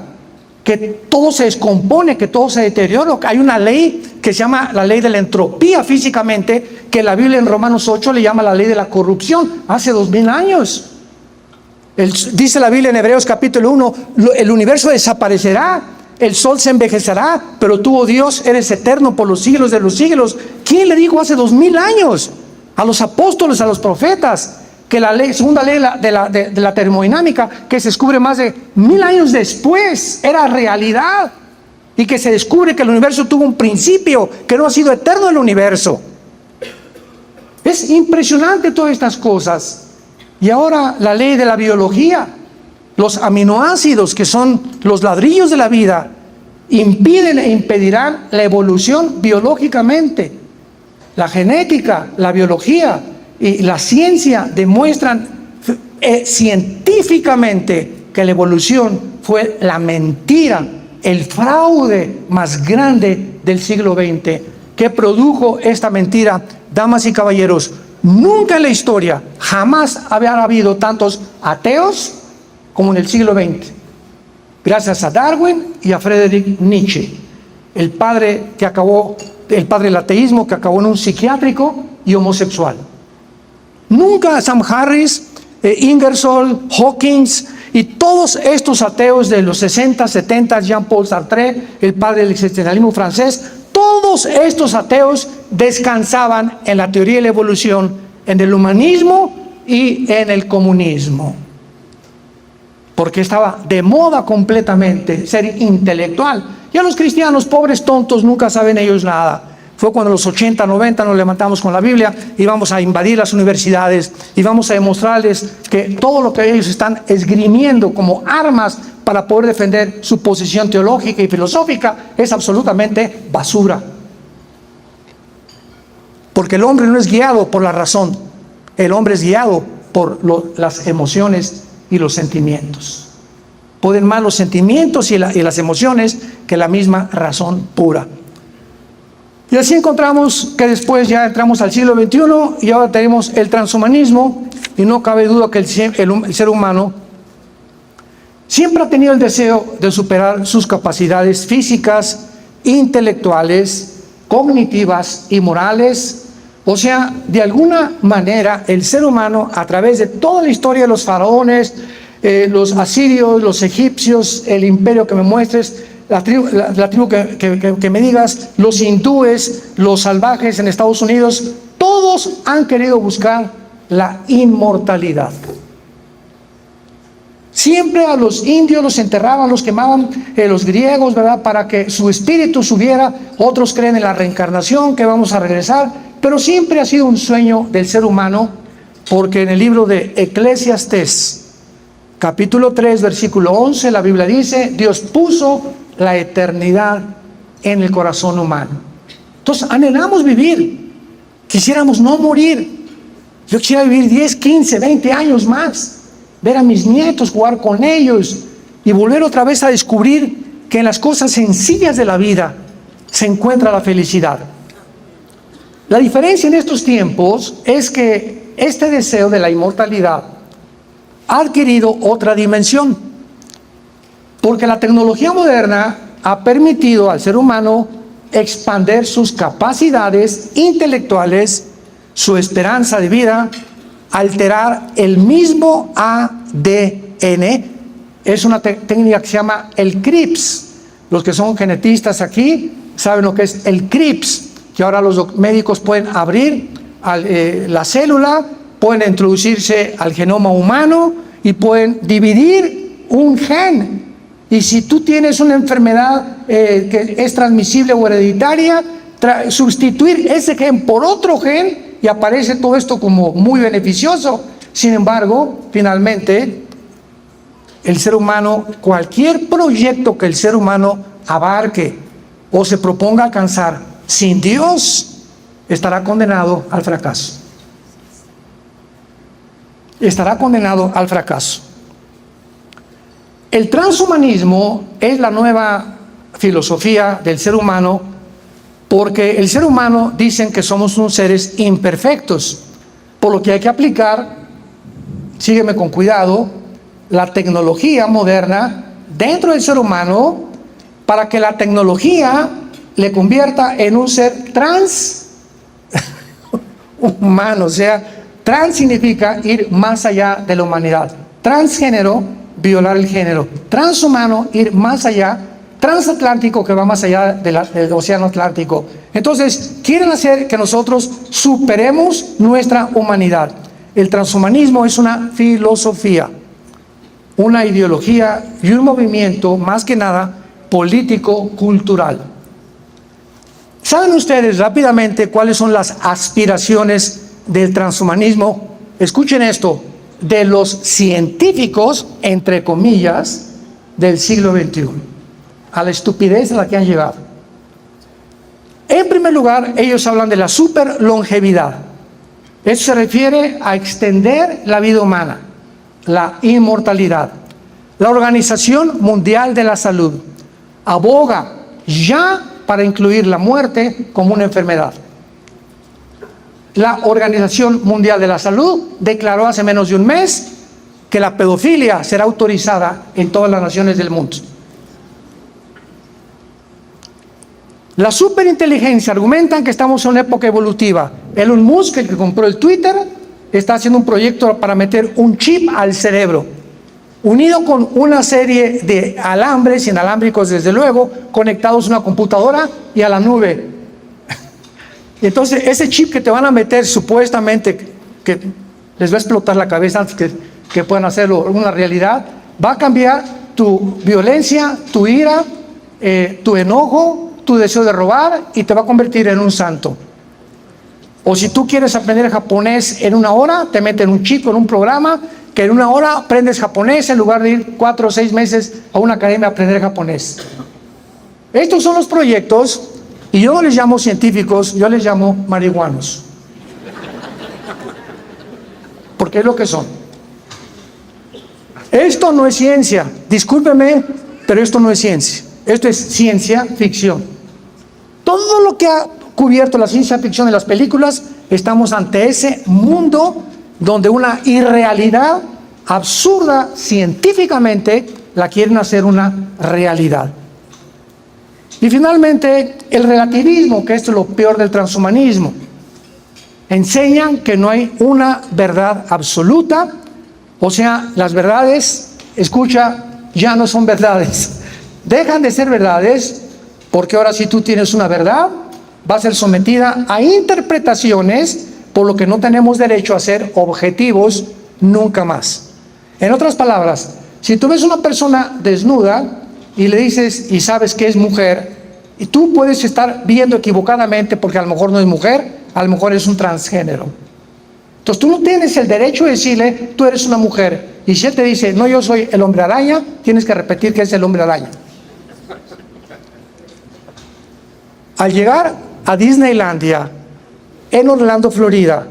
Que todo se descompone, que todo se deteriora. Hay una ley que se llama la ley de la entropía físicamente, que la Biblia en Romanos 8 le llama la ley de la corrupción. Hace 2000 años. Dice la Biblia en Hebreos capítulo 1, el universo desaparecerá. El sol se envejecerá, pero tú, oh Dios, eres eterno por los siglos de los siglos. ¿Quién le dijo hace 2000 años? A los apóstoles, a los profetas, que la ley, segunda ley de la termodinámica, que se descubre más de 1000 años después, era realidad. Y que se descubre que el universo tuvo un principio, que no ha sido eterno el universo. Es impresionante todas estas cosas. Y ahora la ley de la biología. Los aminoácidos, que son los ladrillos de la vida, impiden e impedirán la evolución biológicamente. La genética, la biología y la ciencia demuestran científicamente que la evolución fue la mentira, el fraude más grande del siglo XX. ¿Qué produjo esta mentira? Damas y caballeros, nunca en la historia, jamás había habido tantos ateos como en el siglo XX, gracias a Darwin y a Friedrich Nietzsche, el padre del ateísmo, que acabó en un psiquiátrico y homosexual. Nunca Sam Harris, Ingersoll, Hawkins y todos estos ateos de los 60, 70, Jean-Paul Sartre, el padre del existencialismo francés, todos estos ateos descansaban en la teoría de la evolución, en el humanismo y en el comunismo, porque estaba de moda completamente ser intelectual. Ya los cristianos, pobres tontos, nunca saben ellos nada. Fue cuando en los 80, 90 nos levantamos con la Biblia y vamos a invadir las universidades y vamos a demostrarles que todo lo que ellos están esgrimiendo como armas para poder defender su posición teológica y filosófica es absolutamente basura. Porque el hombre no es guiado por la razón, el hombre es guiado por las emociones y los sentimientos. Pueden más los sentimientos y las emociones que la misma razón pura. Y así encontramos que después ya entramos al siglo XXI y ahora tenemos el transhumanismo, y no cabe duda que el ser humano siempre ha tenido el deseo de superar sus capacidades físicas, intelectuales, cognitivas y morales. O sea, de alguna manera el ser humano, a través de toda la historia de los faraones, los asirios, los egipcios, el imperio que me muestres, la tribu que me digas, los hindúes, los salvajes en Estados Unidos, todos han querido buscar la inmortalidad. Siempre a los indios los enterraban, los quemaban, los griegos, ¿verdad?, para que su espíritu subiera. Otros creen en la reencarnación, que vamos a regresar, pero siempre ha sido un sueño del ser humano, porque en el libro de Eclesiastés, capítulo 3, versículo 11, la Biblia dice: Dios puso la eternidad en el corazón humano. Entonces anhelamos vivir, quisiéramos no morir. Yo quisiera vivir 10, 15, 20 años más, ver a mis nietos, jugar con ellos y volver otra vez a descubrir que en las cosas sencillas de la vida se encuentra la felicidad. La diferencia en estos tiempos es que este deseo de la inmortalidad ha adquirido otra dimensión, porque la tecnología moderna ha permitido al ser humano expandir sus capacidades intelectuales, su esperanza de vida, alterar el mismo ADN. Es una técnica que se llama el CRISPR. Los que son genetistas aquí saben lo que es el CRISPR, que ahora los médicos pueden abrir la célula, pueden introducirse al genoma humano y pueden dividir un gen. Y si tú tienes una enfermedad que es transmisible o hereditaria, sustituir ese gen por otro gen, y aparece todo esto como muy beneficioso. Sin embargo, finalmente, el ser humano, cualquier proyecto que el ser humano abarque o se proponga alcanzar sin Dios, estará condenado al fracaso. Estará condenado al fracaso. El transhumanismo es la nueva filosofía del ser humano, porque el ser humano dicen que somos unos seres imperfectos, por lo que hay que aplicar, sígueme con cuidado, la tecnología moderna dentro del ser humano para que la tecnología le convierta en un ser transhumano. O sea, trans significa ir más allá de la humanidad. Transgénero, violar el género. Transhumano, ir más allá. Transatlántico, que va más allá del océano Atlántico. Entonces, quieren hacer que nosotros superemos nuestra humanidad. El transhumanismo es una filosofía, una ideología y un movimiento, más que nada, político-cultural. ¿Saben ustedes rápidamente cuáles son las aspiraciones del transhumanismo? Escuchen esto, de los científicos, entre comillas, del siglo XXI. A la estupidez a la que han llegado. En primer lugar, ellos hablan de la superlongevidad. Eso se refiere a extender la vida humana, la inmortalidad. La Organización Mundial de la Salud aboga ya para incluir la muerte como una enfermedad. La Organización Mundial de la Salud declaró hace menos de un mes que la pedofilia será autorizada en todas las naciones del mundo. La superinteligencia argumentan que estamos en una época evolutiva. Elon Musk, el que compró el Twitter, está haciendo un proyecto para meter un chip al cerebro, unido con una serie de alambres inalámbricos, desde luego, conectados a una computadora y a la nube. Y entonces ese chip que te van a meter, supuestamente, que les va a explotar la cabeza antes que puedan hacerlo una realidad, va a cambiar tu violencia, tu ira, tu enojo, tu deseo de robar, y te va a convertir en un santo. O si tú quieres aprender japonés en 1 hora, te meten un chip en un programa que en 1 hora aprendes japonés en lugar de ir 4 o 6 meses a una academia a aprender japonés. Estos son los proyectos, y yo no les llamo científicos, yo les llamo marihuanos, porque es lo que son. Esto no es ciencia, discúlpeme, pero esto no es ciencia. Esto es ciencia ficción. Todo lo que ha cubierto la ciencia ficción en las películas, estamos ante ese mundo donde una irrealidad absurda científicamente la quieren hacer una realidad. Y finalmente, el relativismo, que esto es lo peor del transhumanismo. Enseñan que no hay una verdad absoluta, o sea, las verdades, escucha, ya no son verdades. Dejan de ser verdades, porque ahora si tú tienes una verdad, va a ser sometida a interpretaciones, por lo que no tenemos derecho a ser objetivos nunca más. En otras palabras, si tú ves una persona desnuda y le dices y sabes que es mujer, y tú puedes estar viendo equivocadamente porque a lo mejor no es mujer, a lo mejor es un transgénero. Entonces tú no tienes el derecho de decirle, tú eres una mujer. Y si él te dice, no, yo soy el hombre araña, tienes que repetir que es el hombre araña. Al llegar a Disneylandia, en Orlando, Florida,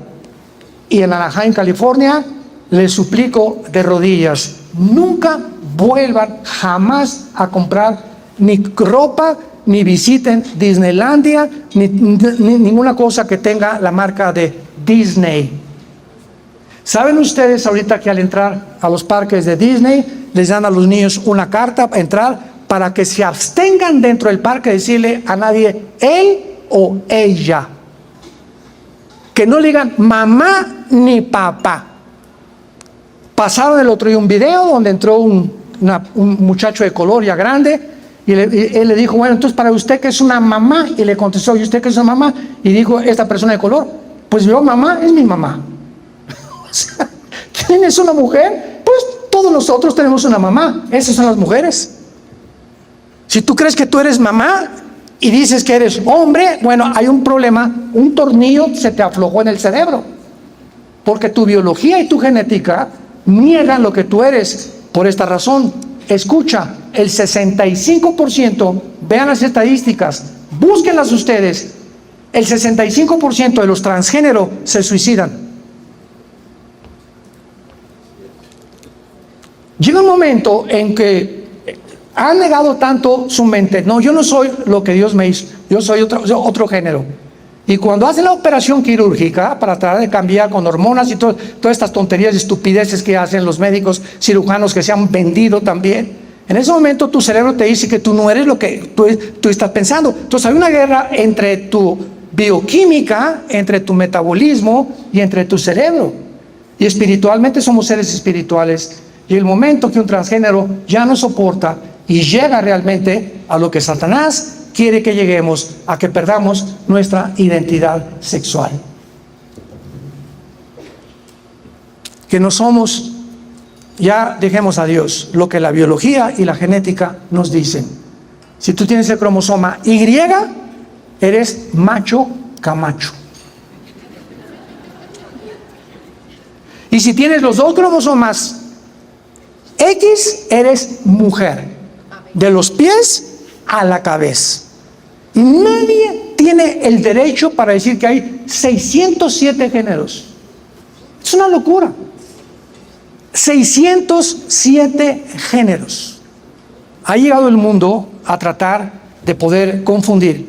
y en Anaheim, California, les suplico de rodillas, nunca vuelvan jamás a comprar ni ropa, ni visiten Disneylandia, ni ninguna cosa que tenga la marca de Disney. ¿Saben ustedes ahorita que al entrar a los parques de Disney, les dan a los niños una carta para entrar, para que se abstengan dentro del parque de decirle a nadie él o ella? Que no le digan mamá ni papá. Pasaron el otro día un video donde entró un muchacho de color ya grande, y él le dijo, bueno, entonces para usted que es una mamá, y le contestó, ¿y usted que es una mamá? Y dijo esta persona de color, pues yo mamá es mi mamá. O sea, ¿quién es una mujer? Pues todos nosotros tenemos una mamá, esas son las mujeres. Si tú crees que tú eres mamá y dices que eres hombre, bueno, hay un problema, un tornillo se te aflojó en el cerebro, porque tu biología y tu genética niegan lo que tú eres. Por esta razón, escucha, el 65%, vean las estadísticas, búsquenlas ustedes, el 65% de los transgénero se suicidan. Llega un momento en que han negado tanto su mente, no, yo no soy lo que Dios me hizo, yo soy otro género. Y cuando hacen la operación quirúrgica para tratar de cambiar con hormonas y todas estas tonterías y estupideces que hacen los médicos cirujanos que se han vendido también, en ese momento tu cerebro te dice que tú no eres lo que tú estás pensando. Entonces hay una guerra entre tu bioquímica, entre tu metabolismo y entre tu cerebro. Y espiritualmente somos seres espirituales. Y el momento que un transgénero ya no soporta y llega realmente a lo que Satanás quiere que lleguemos, a que perdamos nuestra identidad sexual. Que no somos, ya dejemos a Dios, lo que la biología y la genética nos dicen. Si tú tienes el cromosoma Y, eres macho camacho. Y si tienes los 2 cromosomas X, eres mujer, de los pies a la cabeza. Y nadie tiene el derecho para decir que hay 607 géneros. Es una locura. 607 géneros. Ha llegado el mundo a tratar de poder confundir.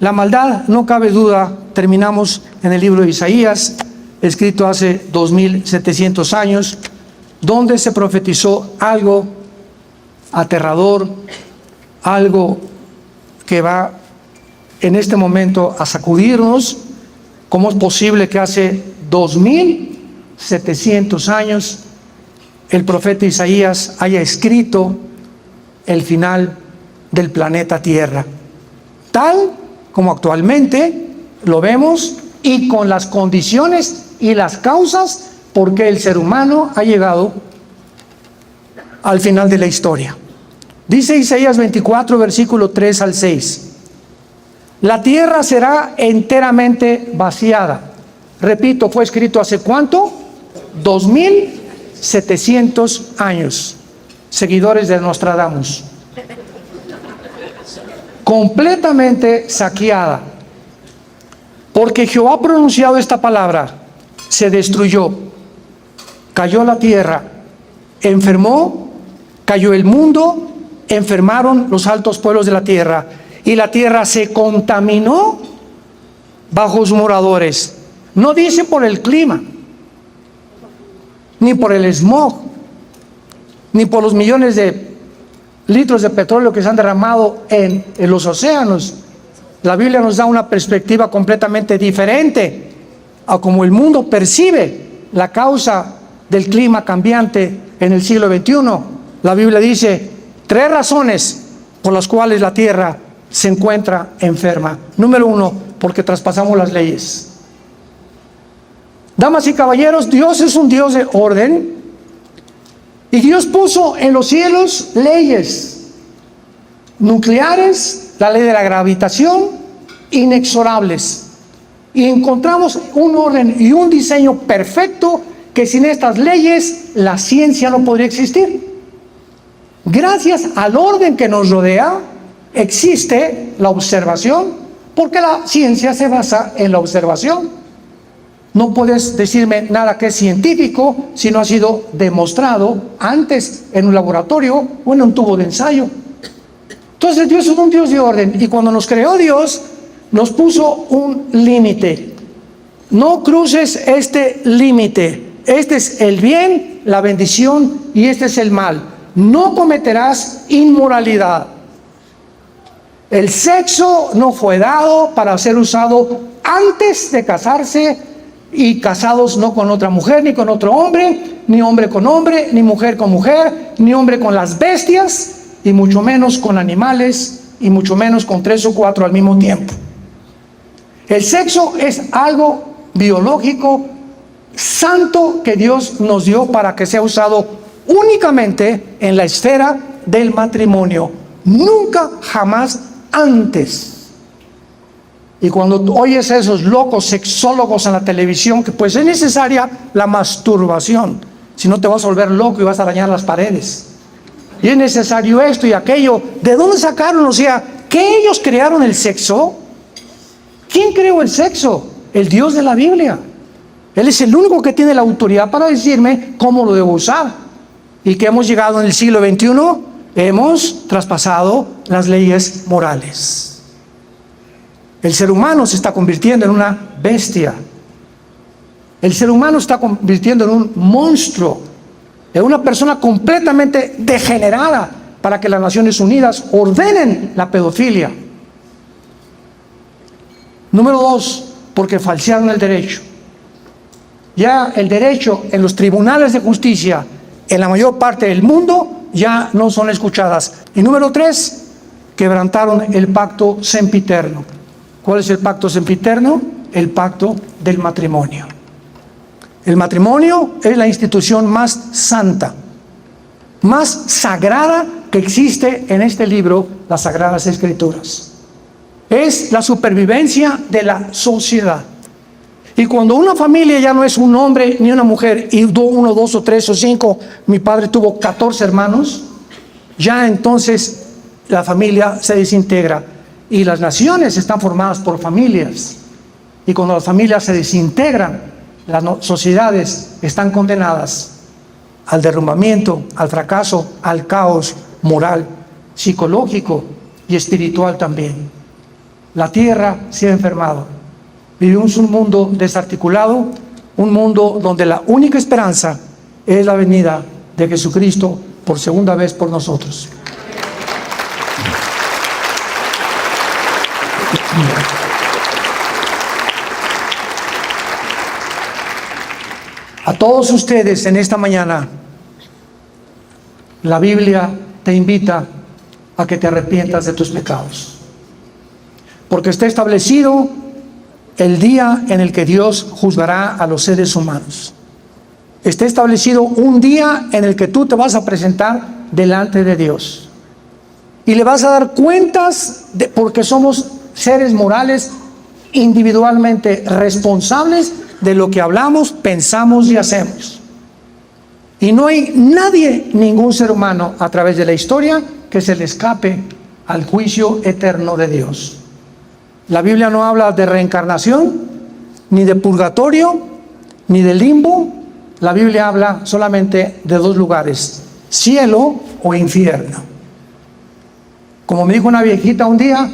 La maldad, no cabe duda, terminamos en el libro de Isaías, escrito hace 2700 años, donde se profetizó algo aterrador, algo que va en este momento a sacudirnos. ¿Cómo es posible que hace 2700 años el profeta Isaías haya escrito el final del planeta Tierra, tal como actualmente lo vemos, y con las condiciones y las causas por qué el ser humano ha llegado al final de la historia? Dice Isaías 24, versículo 3 al 6. La tierra será enteramente vaciada. Repito, fue escrito ¿hace cuánto? 2700 años. Seguidores de Nostradamus. Completamente saqueada. Porque Jehová ha pronunciado esta palabra. Se destruyó. Cayó la tierra. Enfermó. Cayó el mundo. Enfermaron los altos pueblos de la tierra. Y la tierra se contaminó bajo sus moradores. No dice por el clima, ni por el smog, ni por los millones de litros de petróleo que se han derramado en los océanos. La Biblia nos da una perspectiva completamente diferente a cómo el mundo percibe la causa del clima cambiante en el siglo XXI. La Biblia dice 3 razones por las cuales la tierra se encuentra enferma. Número 1, porque traspasamos las leyes. Damas y caballeros, Dios es un Dios de orden, y Dios puso en los cielos leyes nucleares, la ley de la gravitación, inexorables, y encontramos un orden y un diseño perfecto que sin estas leyes la ciencia no podría existir. Gracias al orden que nos rodea existe la observación, porque la ciencia se basa en la observación. No puedes decirme nada que es científico si no ha sido demostrado antes en un laboratorio o en un tubo de ensayo. Entonces Dios es un Dios de orden, y cuando nos creó Dios nos puso un límite. No cruces este límite. Este es el bien, la bendición, y este es el mal. No cometerás inmoralidad. El sexo no fue dado para ser usado antes de casarse, y casados no con otra mujer ni con otro hombre, ni hombre con hombre, ni mujer con mujer, ni hombre con las bestias, y mucho menos con animales, y mucho menos con 3 o 4 al mismo tiempo. El sexo es algo biológico santo que Dios nos dio para que sea usado únicamente en la esfera del matrimonio, nunca jamás antes. Y cuando oyes a esos locos sexólogos en la televisión, que pues es necesaria la masturbación, si no te vas a volver loco y vas a dañar las paredes, y es necesario esto y aquello. ¿De dónde sacaron? O sea, ¿que ellos crearon el sexo? ¿Quién creó el sexo? El Dios de la Biblia. Él es el único que tiene la autoridad para decirme cómo lo debo usar. Y que hemos llegado en el siglo XXI, hemos traspasado las leyes morales. El ser humano se está convirtiendo en una bestia. El ser humano se está convirtiendo en un monstruo, en una persona completamente degenerada, para que las Naciones Unidas ordenen la pedofilia. Número 2, porque falsearon el derecho. Ya el derecho en los tribunales de justicia en la mayor parte del mundo ya no son escuchadas. Y número 3, quebrantaron el pacto sempiterno. ¿Cuál es el pacto sempiterno? El pacto del matrimonio. El matrimonio es la institución más santa, más sagrada que existe en este libro, las Sagradas Escrituras. Es la supervivencia de la sociedad. Y cuando una familia ya no es un hombre ni una mujer, y 1, 2 o 3 o 5, mi padre tuvo 14 hermanos, ya entonces la familia se desintegra. Y las naciones están formadas por familias. Y cuando las familias se desintegran, las sociedades están condenadas al derrumbamiento, al fracaso, al caos moral, psicológico y espiritual también. La tierra se ha enfermado. Vivimos un mundo desarticulado, un mundo donde la única esperanza es la venida de Jesucristo por segunda vez por nosotros. A todos ustedes en esta mañana, la Biblia te invita a que te arrepientas de tus pecados, porque está establecido el día en el que Dios juzgará a los seres humanos. Está establecido un día en el que tú te vas a presentar delante de Dios y le vas a dar cuentas porque somos seres morales individualmente responsables de lo que hablamos, pensamos y hacemos. Y no hay nadie, ningún ser humano a través de la historia que se le escape al juicio eterno de Dios. La Biblia no habla de reencarnación, ni de purgatorio, ni de limbo. La Biblia habla solamente de dos lugares: cielo o infierno. Como me dijo una viejita un día: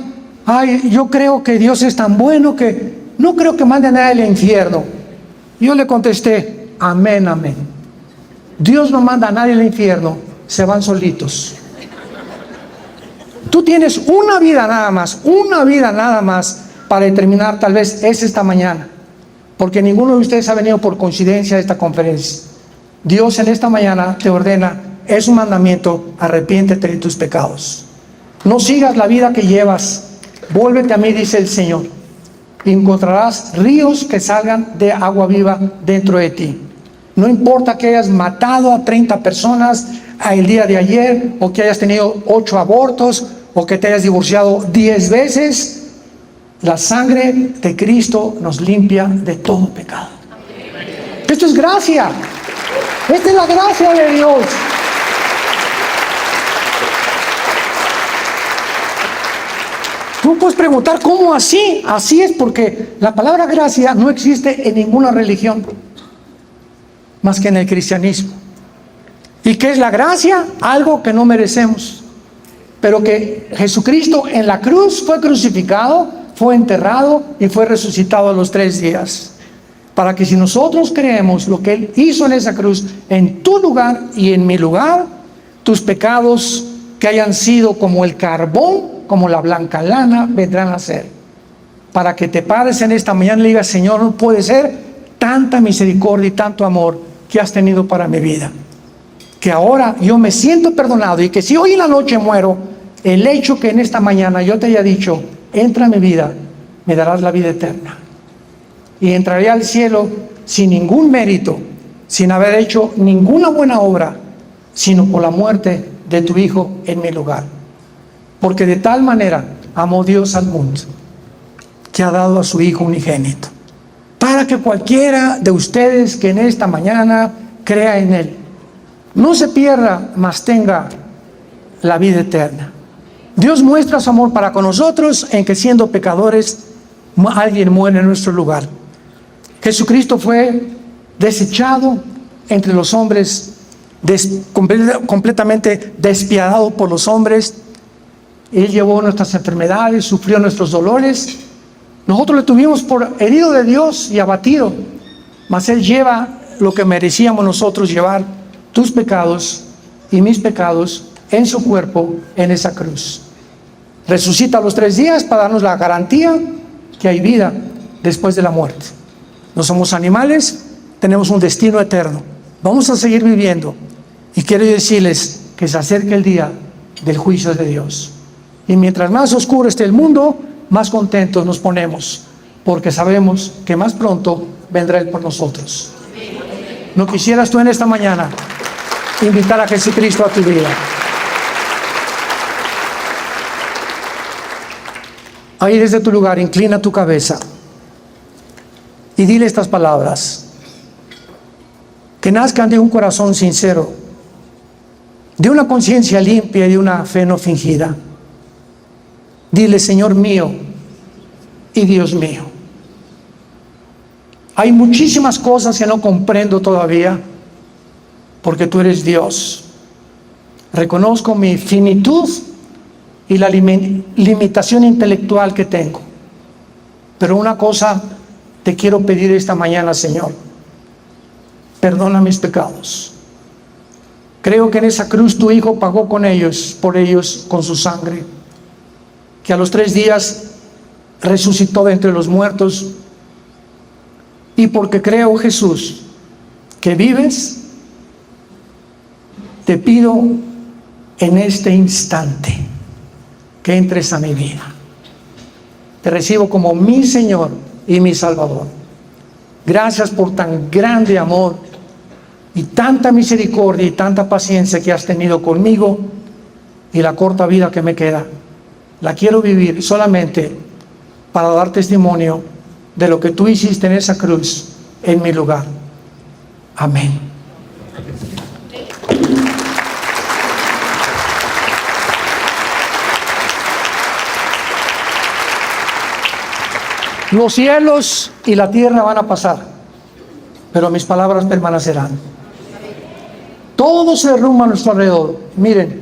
ay, yo creo que Dios es tan bueno que no creo que mande a nadie al infierno. Yo le contesté: amén, amén. Dios no manda a nadie al infierno, se van solitos. Tú tienes una vida nada más para determinar, tal vez es esta mañana, porque ninguno de ustedes ha venido por coincidencia a esta conferencia. Dios en esta mañana te ordena, es un mandamiento: arrepiéntete de tus pecados. No sigas la vida que llevas, vuélvete a mí, dice el Señor, y encontrarás ríos que salgan de agua viva dentro de ti. No importa que hayas matado a 30 personas el día de ayer, o que hayas tenido 8 abortos, o que te hayas divorciado 10 veces, la sangre de Cristo nos limpia de todo pecado. Esto es gracia. Esta es la gracia de Dios. Tú puedes preguntar, ¿cómo así? Así es porque la palabra gracia no existe en ninguna religión más que en el cristianismo. ¿Y qué es la gracia? Algo que no merecemos, pero que Jesucristo en la cruz fue crucificado, fue enterrado y fue resucitado a los 3 días. Para que si nosotros creemos lo que Él hizo en esa cruz, en tu lugar y en mi lugar, tus pecados que hayan sido como el carbón, como la blanca lana, vendrán a ser. Para que te pares en esta mañana y le digas: Señor, no puede ser tanta misericordia y tanto amor que has tenido para mi vida, que ahora yo me siento perdonado, y que si hoy en la noche muero, el hecho que en esta mañana yo te haya dicho: entra a mi vida, me darás la vida eterna, y entraré al cielo sin ningún mérito, sin haber hecho ninguna buena obra, sino por la muerte de tu Hijo en mi lugar. Porque de tal manera amó Dios al mundo, que ha dado a su Hijo unigénito, para que cualquiera de ustedes que en esta mañana crea en Él, no se pierda, mas tenga la vida eterna. Dios muestra su amor para con nosotros en que, siendo pecadores, alguien muere en nuestro lugar. Jesucristo fue desechado entre los hombres, completamente despiadado por los hombres. Él llevó nuestras enfermedades, sufrió nuestros dolores. Nosotros le tuvimos por herido de Dios y abatido, mas Él lleva lo que merecíamos nosotros llevar, tus pecados y mis pecados, en su cuerpo en esa cruz. Resucita a los 3 días para darnos la garantía que hay vida después de la muerte. No somos animales, tenemos un destino eterno. Vamos a seguir viviendo, y quiero decirles que se acerca el día del juicio de Dios. Y mientras más oscuro esté el mundo, más contentos nos ponemos, porque sabemos que más pronto vendrá Él por nosotros. ¿No quisieras tú en esta mañana invitar a Jesucristo a tu vida? Ahí desde tu lugar, inclina tu cabeza y dile estas palabras, que nazcan de un corazón sincero, de una conciencia limpia y de una fe no fingida. Dile: Señor mío y Dios mío, hay muchísimas cosas que no comprendo todavía, porque tú eres Dios. Reconozco mi finitud y la limitación intelectual que tengo, pero una cosa te quiero pedir esta mañana, Señor: perdona mis pecados. Creo que en esa cruz tu Hijo pagó con ellos, por ellos, con su sangre. Que a los 3 días resucitó de entre los muertos. Y porque creo, Jesús, que vives, te pido en este instante que entres a mi vida. Te recibo como mi Señor y mi Salvador. Gracias por tan grande amor y tanta misericordia y tanta paciencia que has tenido conmigo, y la corta vida que me queda la quiero vivir solamente para dar testimonio de lo que tú hiciste en esa cruz en mi lugar. Amén. Los cielos y la tierra van a pasar, pero mis palabras permanecerán. Todo se derrumba a nuestro alrededor. Miren,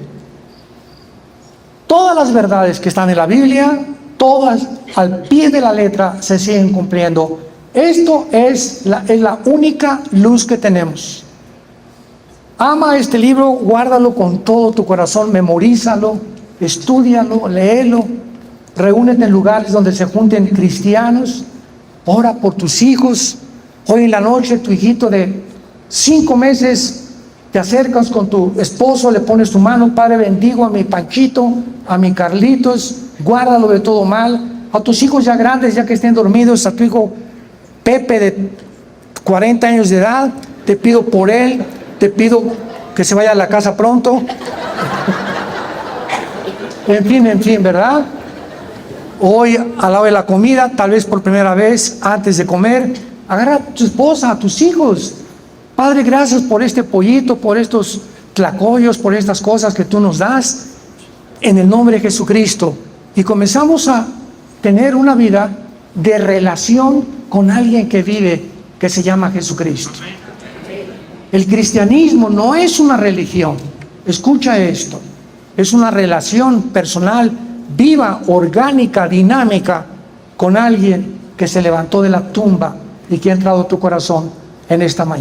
todas las verdades que están en la Biblia, todas al pie de la letra se siguen cumpliendo. Esto es la única luz que tenemos. Ama este libro, guárdalo con todo tu corazón, memorízalo, estúdialo, léelo. Reúnete en lugares donde se junten cristianos. Ora por tus hijos. Hoy en la noche tu hijito de 5 meses, te acercas con tu esposo, le pones tu mano: Padre, bendigo a mi Panchito, a mi Carlitos, guárdalo de todo mal. A tus hijos ya grandes, ya que estén dormidos, a tu hijo Pepe de 40 años de edad, te pido por él, te pido que se vaya a la casa pronto. En fin, ¿verdad? Hoy, al lado de la comida, tal vez por primera vez, antes de comer, agarra a tu esposa, a tus hijos. Padre, gracias por este pollito, por estos tlacoyos, por estas cosas que tú nos das, en el nombre de Jesucristo. Y comenzamos a tener una vida de relación con alguien que vive, que se llama Jesucristo. El cristianismo no es una religión. Escucha esto. Es una relación personal, viva, orgánica, dinámica, con alguien que se levantó de la tumba y que ha entrado a tu corazón en esta mañana.